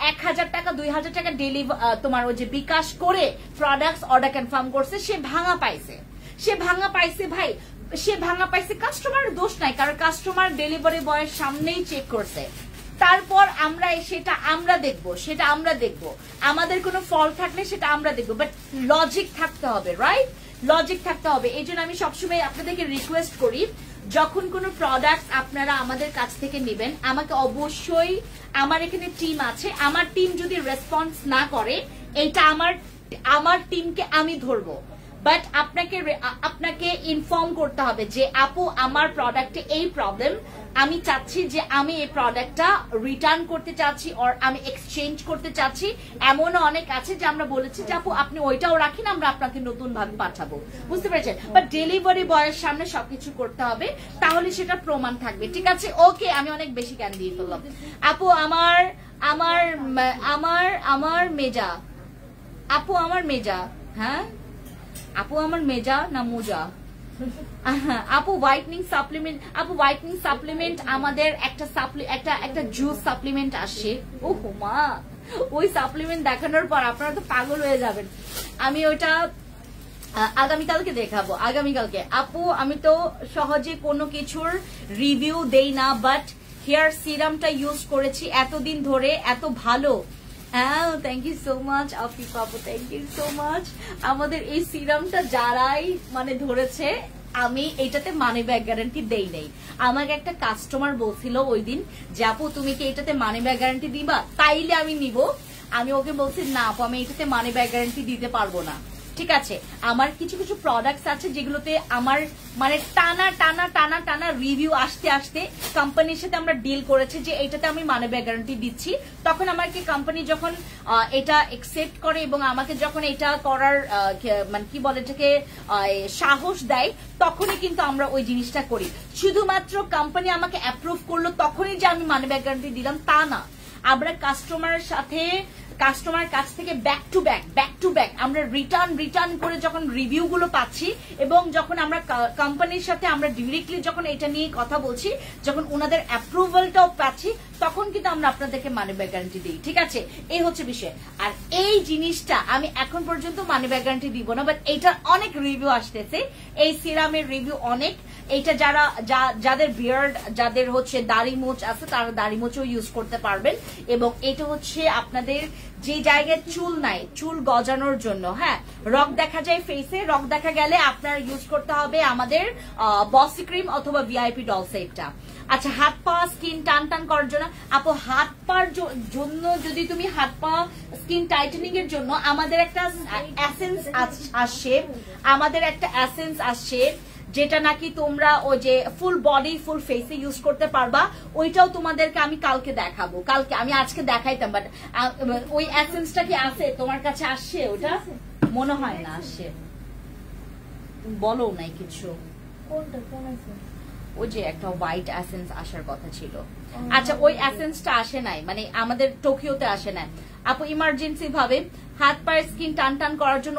1000 টাকা 2000 টাকা তোমার ওই যে বিকাশ করে প্রোডাক্টস অর্ডার কনফার্ম করছে, সে ভাঙা পাইছে ভাই, সে ভাঙা পাইছে। কাস্টমার দোষ নাই, কারণ কাস্টমার ডেলিভারি বয়ের সামনেই চেক করছে। তারপর সেটা আমরা দেখবো, আমাদের কোনো ফল্ট থাকলে সেটা আমরা দেখবো, বাট লজিক থাকতে হবে, রাইট, লজিক থাকতে হবে। এই জন্য আমি সবসময় আপনাদেরকে রিকোয়েস্ট করি, যখন কোনো প্রোডাক্ট আপনারা আমাদের কাছ থেকে নেবেন, আমাকে অবশ্যই, আমার এখানে টিম আছে, আমার টিম যদি রেসপন্স না করে, এইটা আমার টিমকে আমি ধরবো, বাট আপনাকে ইনফর্ম করতে হবে যে আপু আমার প্রোডাক্টে এই প্রবলেম, আমি চাচ্ছি যে আমি এই প্রোডাক্টটা রিটার্ন করতে চাচ্ছি, আর আমি এক্সচেঞ্জ করতে চাচ্ছি। এমনও অনেক আছে যে আমরা বলেছি যে আপু আপনি ওইটাও রাখেন, আমরা আপনাকে নতুন ভাবে পাঠাবো, বুঝতে পেরেছেন। বাট ডেলিভারি বয়ের সামনে সবকিছু করতে হবে, তাহলে সেটা প্রমাণ থাকবে, ঠিক আছে। ওকে, আমি অনেক বেশি জ্ঞান দিয়ে ফেললাম। আপু আমার মেজা, আপু আমার মেজা, হ্যাঁ আপু আমার মেজা না মোজা, আপু হোয়াইটনিং সাপ্লিমেন্ট আমাদের একটা জুস সাপ্লিমেন্ট আসে। ও মা, ওই সাপ্লিমেন্ট দেখানোর পর আপনারা তো পাগল হয়ে যাবেন। আমি ওইটা আগামীকালকে দেখাবো, আগামীকালকে। আপু আমি তো সহজে কোনো কিছুর রিভিউ দেই না, বাট হেয়ার সিরামটা ইউজ করেছি এতদিন ধরে, এত ভালো। হ্যাঁ, thank you so much Afif আপু, থ্যাংক ইউ সো মাচ। আমাদের এই সিরামটা যারাই মানে ধরেছে, আমি এটাতে মানি ব্যাক গ্যারান্টি দেই নাই। আমাকে একটা কাস্টমার বলছিল ওই দিন যে আপু তুমি কি এটাতে মানি ব্যাক গ্যারান্টি দিবা, তাইলে আমি নিব। আমি ওকে বলছি না আপু আমি এটাতে মানি ব্যাক গ্যারান্টি দিতে পারবো না। ঠিক আছে, আমার কিছু কিছু প্রোডাক্টস আছে যেগুলোতে আমার মানে টানা টানা টানা টানা রিভিউ আসতে আসতে কোম্পানির সাথে আমরা ডিল করেছি যে এটাতে আমি মানি ব্যাক গ্যারান্টি দিচ্ছি। তখন আমাকে কোম্পানি যখন এটা একসেপ্ট করে এবং আমাকে যখন এটা করার মানে কি বলে এটাকে সাহস দেয়, তখনই কিন্তু আমরা ওই জিনিসটা করি। শুধুমাত্র কোম্পানি আমাকে অ্যাপ্রুভ করলো তখনই যে আমি মানি ব্যাক গ্যারান্টি দিলাম তা না। আমরা কাস্টমারের সাথে কাস্টমার কাছ থেকে ব্যাক টু ব্যাক আমরা রিটার্ন করে যখন রিভিউ গুলো পাচ্ছি এবং যখন আমরা কোম্পানির সাথে আমরা ডিরেক্টলি যখন এটা নিয়ে কথা বলছি, যখন ওনাদের অ্যাপ্রুভালটাও পাচ্ছি, তখন কিন্তু আমরা আপনাদেরকে মানি ব্যাক গ্যারান্টি দিই। ঠিক আছে, এই হচ্ছে বিষয়। আর এই জিনিসটা আমি এখন পর্যন্ত মানি ব্যাক গ্যারান্টি দিব না, বাট এইটার অনেক রিভিউ আসতেছে। এই সিরামের রিভিউ অনেক। এইটা যাদের বিয়ার্ড, যাদের হচ্ছে দাড়ি মোচ আছে, তারা দাড়ি মোচও ইউজ করতে পারবেন। এবং এটা হচ্ছে আপনাদের যে জায়গায় চুল নাই, চুল গজানোর জন্য। হ্যাঁ, রক দেখা যায় ফেসে, রক দেখা গেলে আপনার ইউজ করতে হবে আমাদের বসি ক্রিম অথবা ভিআইপি ডল সেটটা। আচ্ছা, হাত পা স্কিন টান টান করার জন্য আপু, হাত পার জন্য যদি তুমি হাত পা স্কিন টাইটেনিং এর জন্য আমাদের একটা এসেন্স আসছে, যেটা নাকি তোমরা ওই যে ফুল বডি ফুল ফেসে ইউজ করতে পারবা। ওইটাও তোমাদেরকে আমি কালকে দেখাবো। আমি আজকে দেখাইতাম, বাট ওই এসেন্সটা কি আছে তোমার কাছে? আসছে? ওটা মনে হয় না আসছে, বলো নাই কিছু। ওই যে একটা হোয়াইট এসেন্স আসার কথা ছিল। আচ্ছা, ওই এসেন্সটা আসে নাই, মানে আমাদের টোকিওতে আসে নাই আপু। ইমার্জেন্সি ভাবে হাত পায়ের স্কিন টান টান করার জন্য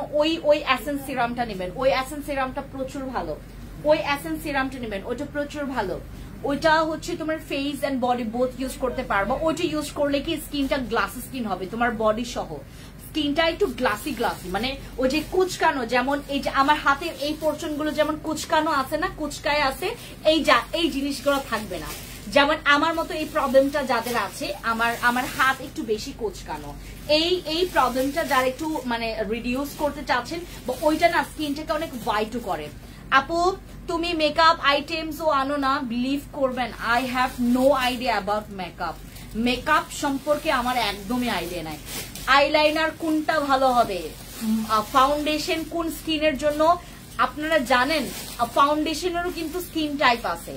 ওই এসেন্স সিরামটা নেবেন। ওই এসেন্স সিরামটা প্রচুর ভালো। ওই এসেন্স সিরামটা নেবেন, ওইটা প্রচুর ভালো। ওইটা হচ্ছে তোমার face and body both use করতে পারবো। ওইটা ইউজ করলে কি স্কিনটা গ্লাসি স্কিন হবে, তোমার বডি সহ স্কিনটা একটু গ্লাসি, মানে ওই যে কুচকানো, যেমন এই যে আমার হাতের এই পোর্শন গুলো যেমন কুচকানো আছে না, কুচকায় আছে, এই জিনিসগুলো থাকবে না। যেমন আমার মতো এই প্রবলেমটা যাদের আছে, আমার হাত একটু বেশি কুচকানো, এই প্রবলেমটা যারা একটু মানে রিডিউস করতে চাচ্ছেন, বা ওইটা না স্কিনটাকে অনেক হোয়াইটও করে। আপু তুমি মেকআপ আইটেমস ও আনো না, বিলিভ করবেন I have no idea about makeup সম্পর্কে আমার একদমই আইডিয়া নাই। আইলাইনার কোনটা ভালো হবে, ফাউন্ডেশন কোন স্কিনের জন্য আপনারা জানেন? ফাউন্ডেশনেরও কিন্তু স্কিন টাইপ আছে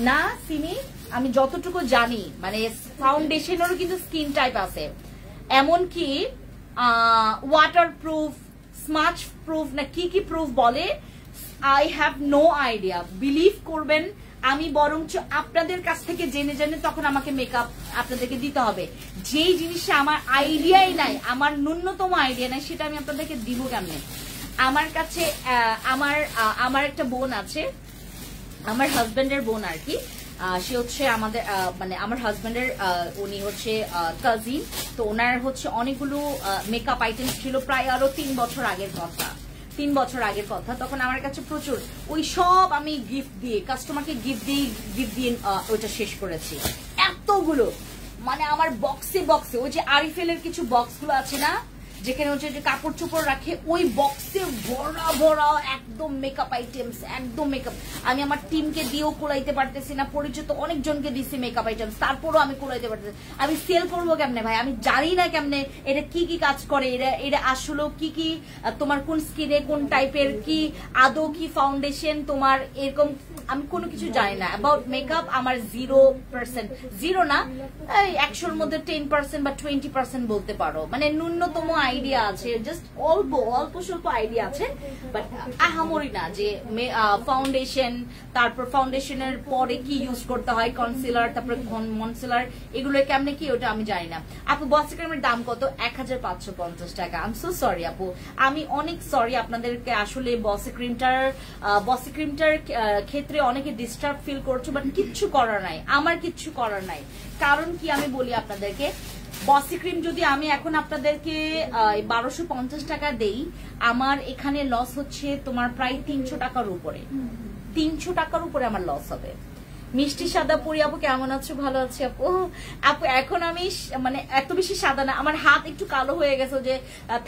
না সিমি, আমি যতটুকু জানি, মানে ফাউন্ডেশনেরও কিন্তু স্কিন টাইপ আছে। এমনকি ওয়াটার প্রুফ, স্মাচ প্রুফ না কি কি প্রুফ বলে, I have no idea. Believe করবেন আমি বরঞ্চ আপনাদের কাছ থেকে জেনে তখন আমাকে মেকআপ আপনাদেরকে দিতে হবে। যেই জিনিসটা আমার আইডিয়াই নাই, আমার ন্যূনতম আইডিয়া নাই, সেটা আমি আপনাদেরকে দিব কেমনে? আমার কাছে আমার একটা বোন আছে, আমার হাজবেন্ডের বোন আর কি। সে হচ্ছে আমাদের মানে আমার হাজবেন্ডের উনি হচ্ছে কাজিন। তো ওনার হচ্ছে অনেকগুলো মেকআপ আইটেম ছিল, প্রায় আরো 3 বছর আগের কথা। তখন আমার কাছে প্রচুর ওই সব আমি গিফট দিয়ে, কাস্টমারকে গিফট দিয়ে ওইটা শেষ করেছি। এতগুলো মানে আমার বক্সে ওই যে আরিফেলের কিছু বক্স গুলো আছে না, যেখানে হচ্ছে যে কাপড় চোপড় রাখে, ওই বক্সে ভরা একদম মেকআপ আইটেমস, একদম মেকআপ। আমি আমার টিমকে দিয়েও কোলাইতে পারতেছি না, পরিচিত অনেকজনকে দিচ্ছি মেকআপ আইটেমস, তারপরও আমি কোলাইতে পারতেছি। আমি সেল করবো কেমনে ভাই? আমি জানি না কেমনে এটা কি কি কাজ করে, এটা আসলে কি তোমার কোন স্কিনে কোন টাইপের, কি আদৌ কি ফাউন্ডেশন তোমার, এরকম আমি কোনো কিছু জানি না অ্যাবাউট মেকআপ। আমার 0%, 0 না, 100-র মধ্যে 10% বা 20% বলতে পারো, মানে ন্যূনতম আইডিয়া আছে, জাস্ট অল্প স্বল্প আইডিয়া আছে, বাট আহামরি না যে ফাউন্ডেশন, তারপর ফাউন্ডেশনের পরে কি ইউজ করতে হয়, কনসিলার, তারপর মনসিলার, এগুলো কেমনে কি ওটা আমি জানি না। আপু বসি ক্রিমের দাম কত? 1550 টাকা। আই এম সো সরি আপু, আমি অনেক সরি আপনাদেরকে। আসলে বসি ক্রিমটার ক্ষেত্রে অনেকে ডিস্টার্ব ফিল করছো, বাট কিচ্ছু করার নাই, আমার কিচ্ছু করার নাই। কারণ কি আমি বলি আপনাদেরকে, বসি ক্রিম যদি আমি এখন আপনাদেরকে 1250 টাকা দেই, আমার এখানে লস হচ্ছে তোমার প্রায় 300 টাকার উপরে, 300 টাকার উপরে আমার লস হবে। মিষ্টি সাদা পরি আপু কেমন আছো? ভালো আছি আপু। আপু এখন আমি মানে এত বেশি সাদা না, আমার হাত একটু কালো হয়ে গেছে যে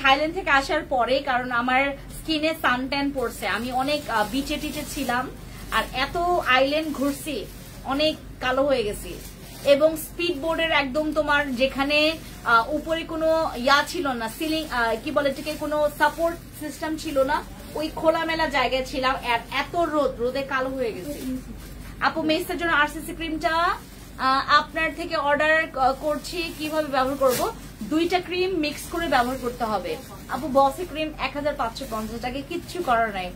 থাইল্যান্ড থেকে আসার পরে, কারণ আমার স্কিনে সানট্যান পড়ছে। আমি অনেক বিচে টিচে ছিলাম আর এত আইল্যান্ড ঘুরছি, অনেক কালো হয়ে গেছি। এবং স্পিড বোর্ডের একদম তোমার যেখানে উপরে কোনো ইয়া ছিল না, সিলিং কি বলে এটাকে, কোনো সাপোর্ট সিস্টেম ছিল না, ওই খোলামেলা জায়গায় ছিলাম আর এত রোদে কালো হয়ে গেছে। আপু মেসের জন্য আরসিসি ক্রিমটা আপনার থেকে অর্ডার করছি, কিভাবে ব্যবহার করব? দুইটা ক্রিম মিক্স করে ব্যবহার করতে হবে আপু। বসি ক্রিম 1550 টাকা, কিচ্ছু করার নাই।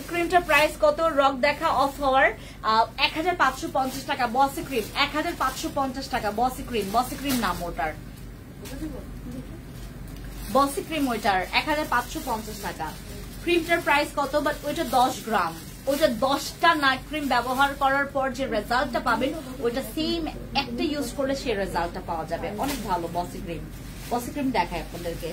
ক্রিমটার প্রাইস কত? রক দেখা অফ হওয়ার 1550 টাকা। বসি ক্রিম 1550 টাকা। বসি ক্রিম নাম ওটার, বসি ক্রিম ওইটার 1550 টাকা। ক্রিমটার প্রাইস কত? বাট ওইটা 10 গ্রাম। ওইটা 10টা নাইট ক্রিম ব্যবহার করার পর যে রেজাল্টটা পাবেন, ওইটা সেম একটা ইউজ করলে সেই রেজাল্টটা পাওয়া যাবে। অনেক ভালো বসি ক্রিম। বসি ক্রিম দেখায় আপনাদেরকে।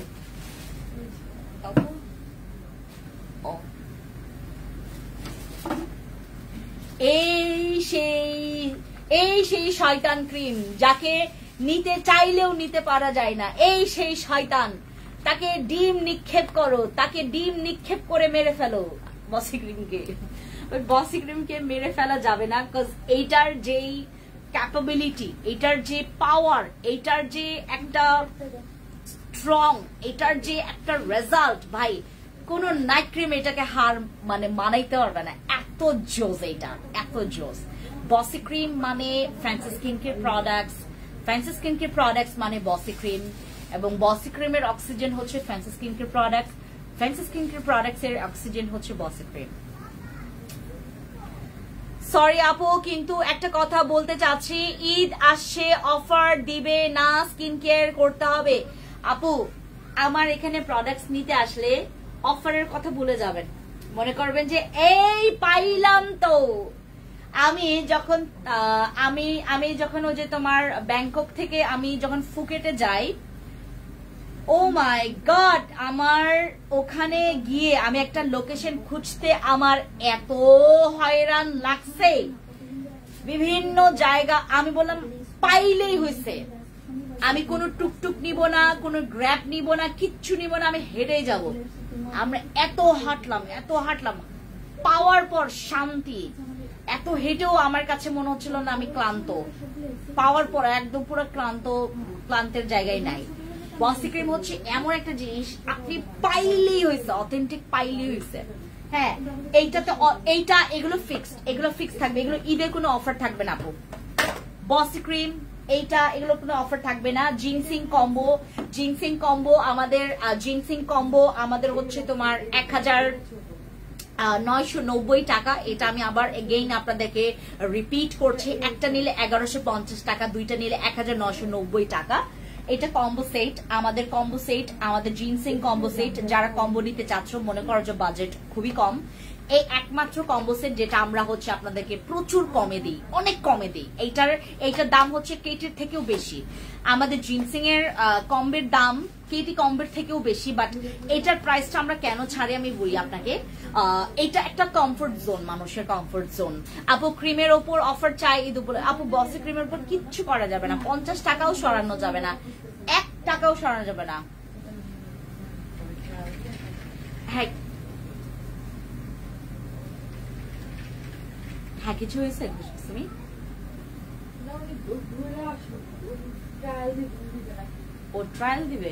এই সেই শয়তান ক্রিম, যাকে নিতে চাইলেও নিতে পারা যায় না। এই সেই শয়তান, তাকে ডিম নিক্ষেপ করো, তাকে ডিম নিক্ষেপ করে মেরে ফেলো বসি ক্রিমকে। বসি ক্রিমকে মেরে ফেলা যাবে না, বিকজ এইটার যেই ক্যাপাবিলিটি, এইটার যে পাওয়ার, এইটার যে একটা স্ট্রং, এটার যে একটা রেজাল্ট, ভাই কোন নাইট ক্রিম এটাকে হার মানে মানাইতে পারবে না। এত জোস এইটা, এত জোস। বসি ক্রিম মানে fancy skin care products, fancy skin care products মানে বসি ক্রিম, এবং বসি ক্রিমের অক্সিজেন হচ্ছে fancy skin care products, fancy skin care products এর অক্সিজেন হচ্ছে বসি ক্রিম। সরি আপু, কিন্তু একটা কথা বলতে চাচ্ছি, ঈদ আসছে, অফার দিবে না, স্কিন কেয়ার করতে হবে। আপু আমার এখানে প্রোডাক্টস নিতে আসলে অফারের কথা ভুলে যাবেন, মনে করবেন যে এই পাইলাম তো। আমি যখন ওই যে তোমার ব্যাংকক থেকে আমি যখন ফুকেটে যাই, ও মাই গড, আমার ওখানে গিয়ে আমি একটা লোকেশন খুঁজতে আমার এত হয়রান লাগছে। বিভিন্ন জায়গা আমি বললাম পাইলেই হয়েছে, আমি কোনো টুকটুক নিব না, কোনো গ্র্যাব নিব না, কিচ্ছু নিব না, আমি হেঁটেই যাব। আমরা এত হাঁটলাম, পাওয়ার পর শান্তি। এত হেঁটেও আমার কাছে মনে হচ্ছিল না আমি ক্লান্ত, পাওয়ার পর একদম পুরো ক্লান্তের জায়গায় নাই। বসি ক্রিম হচ্ছে এমন একটা জিনিস, আপনি পাইলেই হয়েছে, অথেন্টিক পাইলেই হয়েছে। হ্যাঁ, এগুলো ফিক্সড থাকবে, এগুলো ঈদের কোনো অফার থাকবে না আপু। বসি ক্রিম এগুলো কোনো অফার থাকবে না। জিনসিং কম্বো আমাদের হচ্ছে তোমার 1990 টাকা। এটা আমি আবার এগেইন আপনাদেরকে রিপিট করছি, একটা নিলে 1150 টাকা, দুইটা নিলে 1990 টাকা। এটা কম্বো সেট, আমাদের জিনসিং কম্বো সেট। যারা কম্বো নিতে চাচ্ছ, মনে করো যে বাজেট খুবই কম, এই একমাত্র কম্বো সেট যেটা আমরা হচ্ছে আপনাদেরকে প্রচুর কমে দিই, অনেক কমে দিই। এইটার দাম হচ্ছে কেটির থেকেও বেশি। আমাদের জিনসিং এর কম্বের দাম কেটি কম্বের থেকেও বেশি, বাট এটার প্রাইসটা আমরা কেন ছাড়ি আমি বলি আপনাকে। এটা একটা কমফোর্ট জোন, মানুষের কমফোর্ট জোন। আপু ক্রিমের ওপর অফার চাই ঈদ উপরে। আপু বসি ক্রিমের উপর কিচ্ছু করা যাবে না, 50 টাকাও সরানো যাবে না, 1 টাকাও সরানো যাবে না। হ্যাঁ কিছু হয়েছে তুমি ও ট্রায়াল দিবে?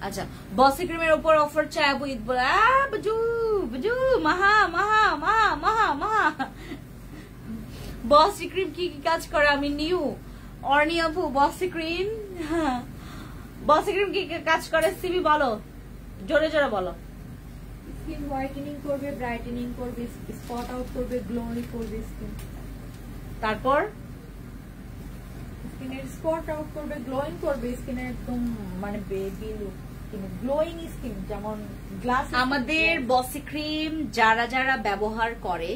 আচ্ছা, বসি ক্রিমের উপর অফার চাই আপু ঈদ বলে। বুঝু মাহা বসি ক্রিম কি কি কাজ করে আমি নিউ অর্নি আপু। বসি ক্রিম কি কি কাজ করে সিবি বলো, জোরে জোরে বলো। স্কিন হোয়াইটেনিং করবে, ব্রাইটেনিং করবে, স্পট আউট করবে, গ্লোই করবে স্কিন। তারপর স্কিনের স্পট আউট করবে, গ্লোইং করবে, স্কিনের একদম মানে বেবি লুক, গ্লোইং স্কিন যেমন গ্লাস। আমাদের বসি ক্রিম যারা ব্যবহার করে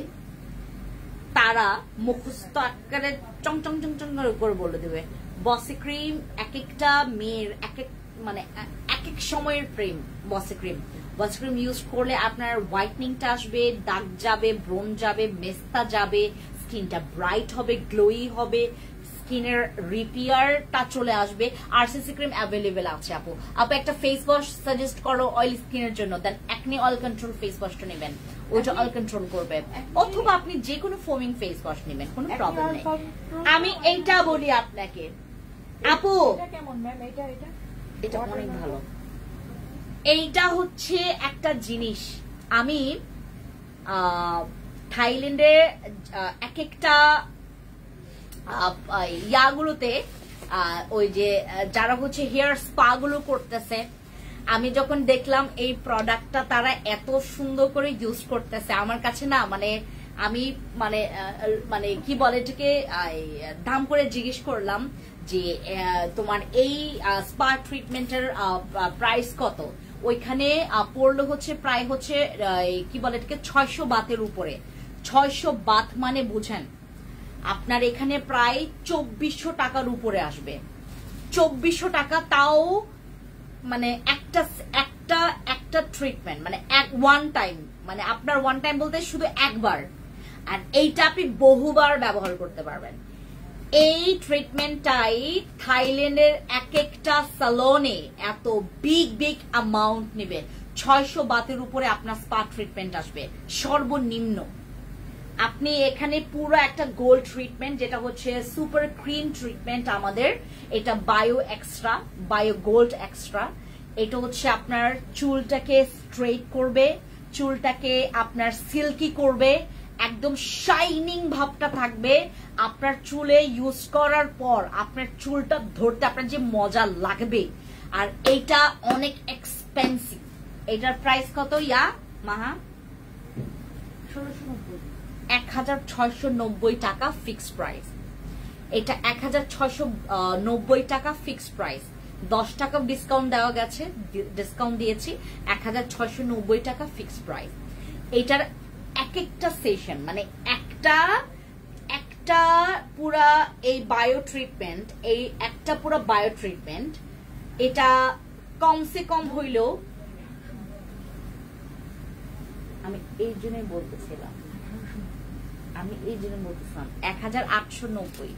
তারা মুখস্থ আকারে চং চং চং চং করে বলে দেবে। বসি ক্রিম এক একটা মেয়ের এক এক সময়ের প্রেম। বসি ক্রিম ইউজ করলে আপনার হোয়াইটনিংটা আসবে, দাগ যাবে, ব্রোন যাবে, মেস্তা যাবে, স্কিনটা ব্রাইট হবে, গ্লোই হবে, স্কিনের রিপেয়ারটা চলে আসবে। আরসিসি ক্রিম অ্যাভেলেবেল আছে আপু। আপু একটা ফেস ওয়াশ সাজেস্ট করো অয়েল স্কিনের জন্য, দেন একনি অয়েল কন্ট্রোল ফেস ওয়াশটা নেবেন, ওইটা অয়েল কন্ট্রোল করবে। অথবা আপনি যে কোনো ফোমিং ফেস ওয়াশ নেবেন, কোনো প্রবলেম নেই। আমি এইটা বলি আপনাকে আপু, কেমন ম্যাম? এটা অনেক ভালো। এইটা হচ্ছে একটা জিনিস, আমি থাইল্যান্ডে এক একটা ইয়াগুলোতে ওই যে যারা হচ্ছে হেয়ার স্পা গুলো করতেছে, আমি যখন দেখলাম এই প্রোডাক্টটা তারা এত সুন্দর করে ইউজ করতেছে, আমার কাছে না মানে আমি মানে মানে কি বলে এটাকে দাম করে জিজ্ঞেস করলাম যে তোমার এই স্পা ট্রিটমেন্টের প্রাইস কত। ওইখানে পড়লো হচ্ছে প্রায় হচ্ছে কি বলে এটাকে 600 বাতের উপরে। 600 বাত মানে বুঝেন আপনার এখানে প্রায় 2400 টাকার উপরে আসবে। 2400 টাকা, তাও মানে একটা ট্রিটমেন্ট, মানে ওয়ান টাইম, মানে আপনার ওয়ান টাইম বলতে শুধু একবার, আর এইটা আপনি বহুবার ব্যবহার করতে পারবেন। এই ট্রিটমেন্টটাই থাইল্যান্ডের এক একটা সালনে এত বিগ অ্যামাউন্ট নেবে। 600 বাতের উপরে আপনার স্পা ট্রিটমেন্ট আসবে সর্বনিম্ন। আপনি এখানে পুরো একটা গোল্ড ট্রিটমেন্ট, যেটা হচ্ছে সুপার ক্রিম ট্রিটমেন্ট আমাদের, এটা bio extra, bio gold extra. এটা হচ্ছে আপনার চুলটাকে স্ট্রেট করবে, চুলটাকে আপনার সিল্কি করবে, একদম শাইনিং ভাবটা থাকবে। আপনার চুলে ইউজ করার পর আপনার চুলটা ধরতে আপনার যে মজা লাগবে। আর এইটা অনেক এক্সপেন্সিভ। এটার প্রাইস কত ইয়া মাহা? 1690 টাকা ফিক্সড প্রাইস। এটা 1690 টাকা ফিক্সড প্রাইস। 10 টাকা ডিসকাউন্ট দেওয়া গেছে, ডিসকাউন্ট দিয়েছি। 1690 টাকা ফিক্সড প্রাইস। এটার এক একটা সেশন মানে একটা পুরা এই বায়ো ট্রিটমেন্ট, এই একটা পুরা বায়ো ট্রিটমেন্ট, এটা কমসে কম হইলেও, আমি এই জন্যই বলতেছিলাম 1890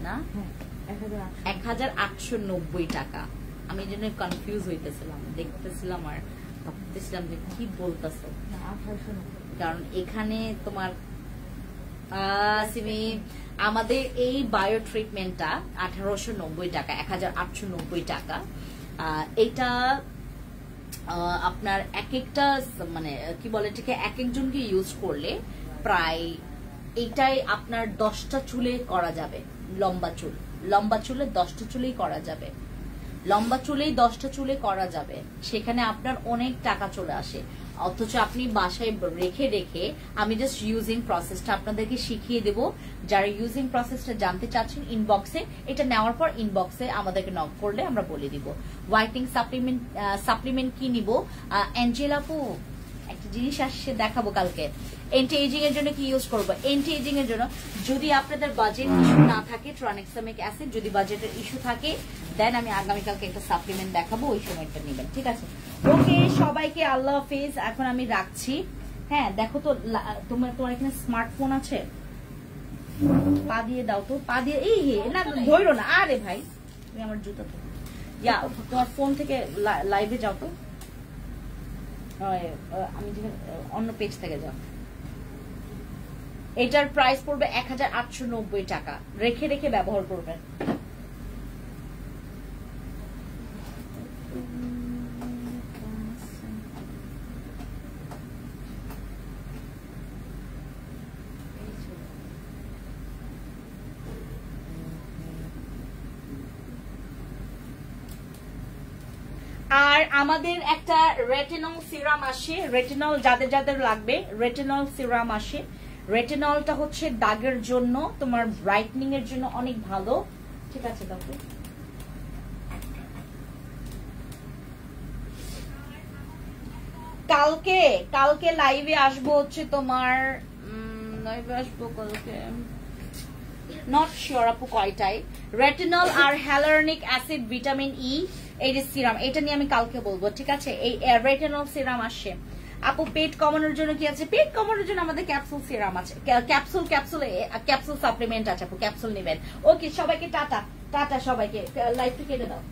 না 1890 টাকা। আমি এই জন্য কনফিউজ হইতেছিলাম, দেখতেছিলাম আর ভাবতেছিলাম যে কি বলতেছো, কারণ এখানে তোমার আমাদের এই বায়ো ট্রিটমেন্টটা 1890 টাকা, 1890 টাকা। এটা আপনার এক একটা মানে কি বলে এটাকে এক একজনকে ইউজ করলে প্রায় এইটাই আপনার 10টা চুলে করা যাবে। লম্বা চুলে 10টা চুলেই করা যাবে, লম্বা চুলেই 10টা চুলে করা যাবে। সেখানে আপনার অনেক টাকা চলে আসে, অথচ আপনি বাসায় রেখে রেখে, আমি জাস্ট ইউজিং প্রসেসটা আপনাদেরকে শিখিয়ে দেব। যারা ইউজিং প্রসেসটা জানতে চাচ্ছেন ইনবক্সে, এটা নেওয়ার পর ইনবক্সে আমাদেরকে নক করলে আমরা বলে দিব। হোয়াইটনিং সাপ্লিমেন্ট কি নিব? অ্যাঞ্জেলা আপু একটা জিনিস আসছে দেখাবো কালকে। এন্টি এজিং এর জন্য কি ইউজ করবো? এন্টি এজিং এর জন্য যদি আপনাদের বাজেট ইস্যু না থাকে, ট্রানএক্সামিক অ্যাসিড, যদি বাজেটের ইস্যু থাকে দেন আমি আগামীকালকে একটা সাপ্লিমেন্ট দেখাবো, ওই সময়টা নেবেন, ঠিক আছে? ওকে, সবাইকে আল্লাহ হাফেজ। এখন আমি রাখছি। হ্যাঁ দেখো তো তোমার এখানে স্মার্টফোন আছে? পা দিয়ে দাও তো, পা দিয়ে। এই না ধরো না, আরে ভাই তুমি আমার জুতা তো, ইয়া তোমার ফোন থেকে লাইভে যাও তো, আমি অন্য পেজ থেকে যাও। এটার প্রাইস পড়বে 1890 টাকা। রেখে রেখে ব্যবহার করবেন। আর আমাদের একটা রেটিনল সিরাম আসে, রেটিনল যাদের যাদের লাগবে রেটিনল সিরাম আসে। রেটিনলটা হচ্ছে দাগের জন্য, তোমার ব্রাইটনিং এর জন্য অনেক ভালো, ঠিক আছে? দেখো কালকে লাইভে আসবো হচ্ছে তোমার, লাইভে আসবো কালকে, নট শিওর আপু কয়টায়। রেটিনল আর হ্যালোরনিক অ্যাসিড, ভিটামিন ই, এই যে সিরাম, এটা নিয়ে আমি কালকে বলবো, ঠিক আছে? এই রেটিনল সিরাম আসে। আপু পেট কমানোর জন্য কি আছে? পেট কমানোর জন্য আমাদের ক্যাপসুল সিরাম আছে, ক্যাপসুল সাপ্লিমেন্ট আছে আপু, ক্যাপসুল নেবেন। ওকে সবাইকে টাটা, টাটা সবাইকে, লাইভ টু কেটে দাও।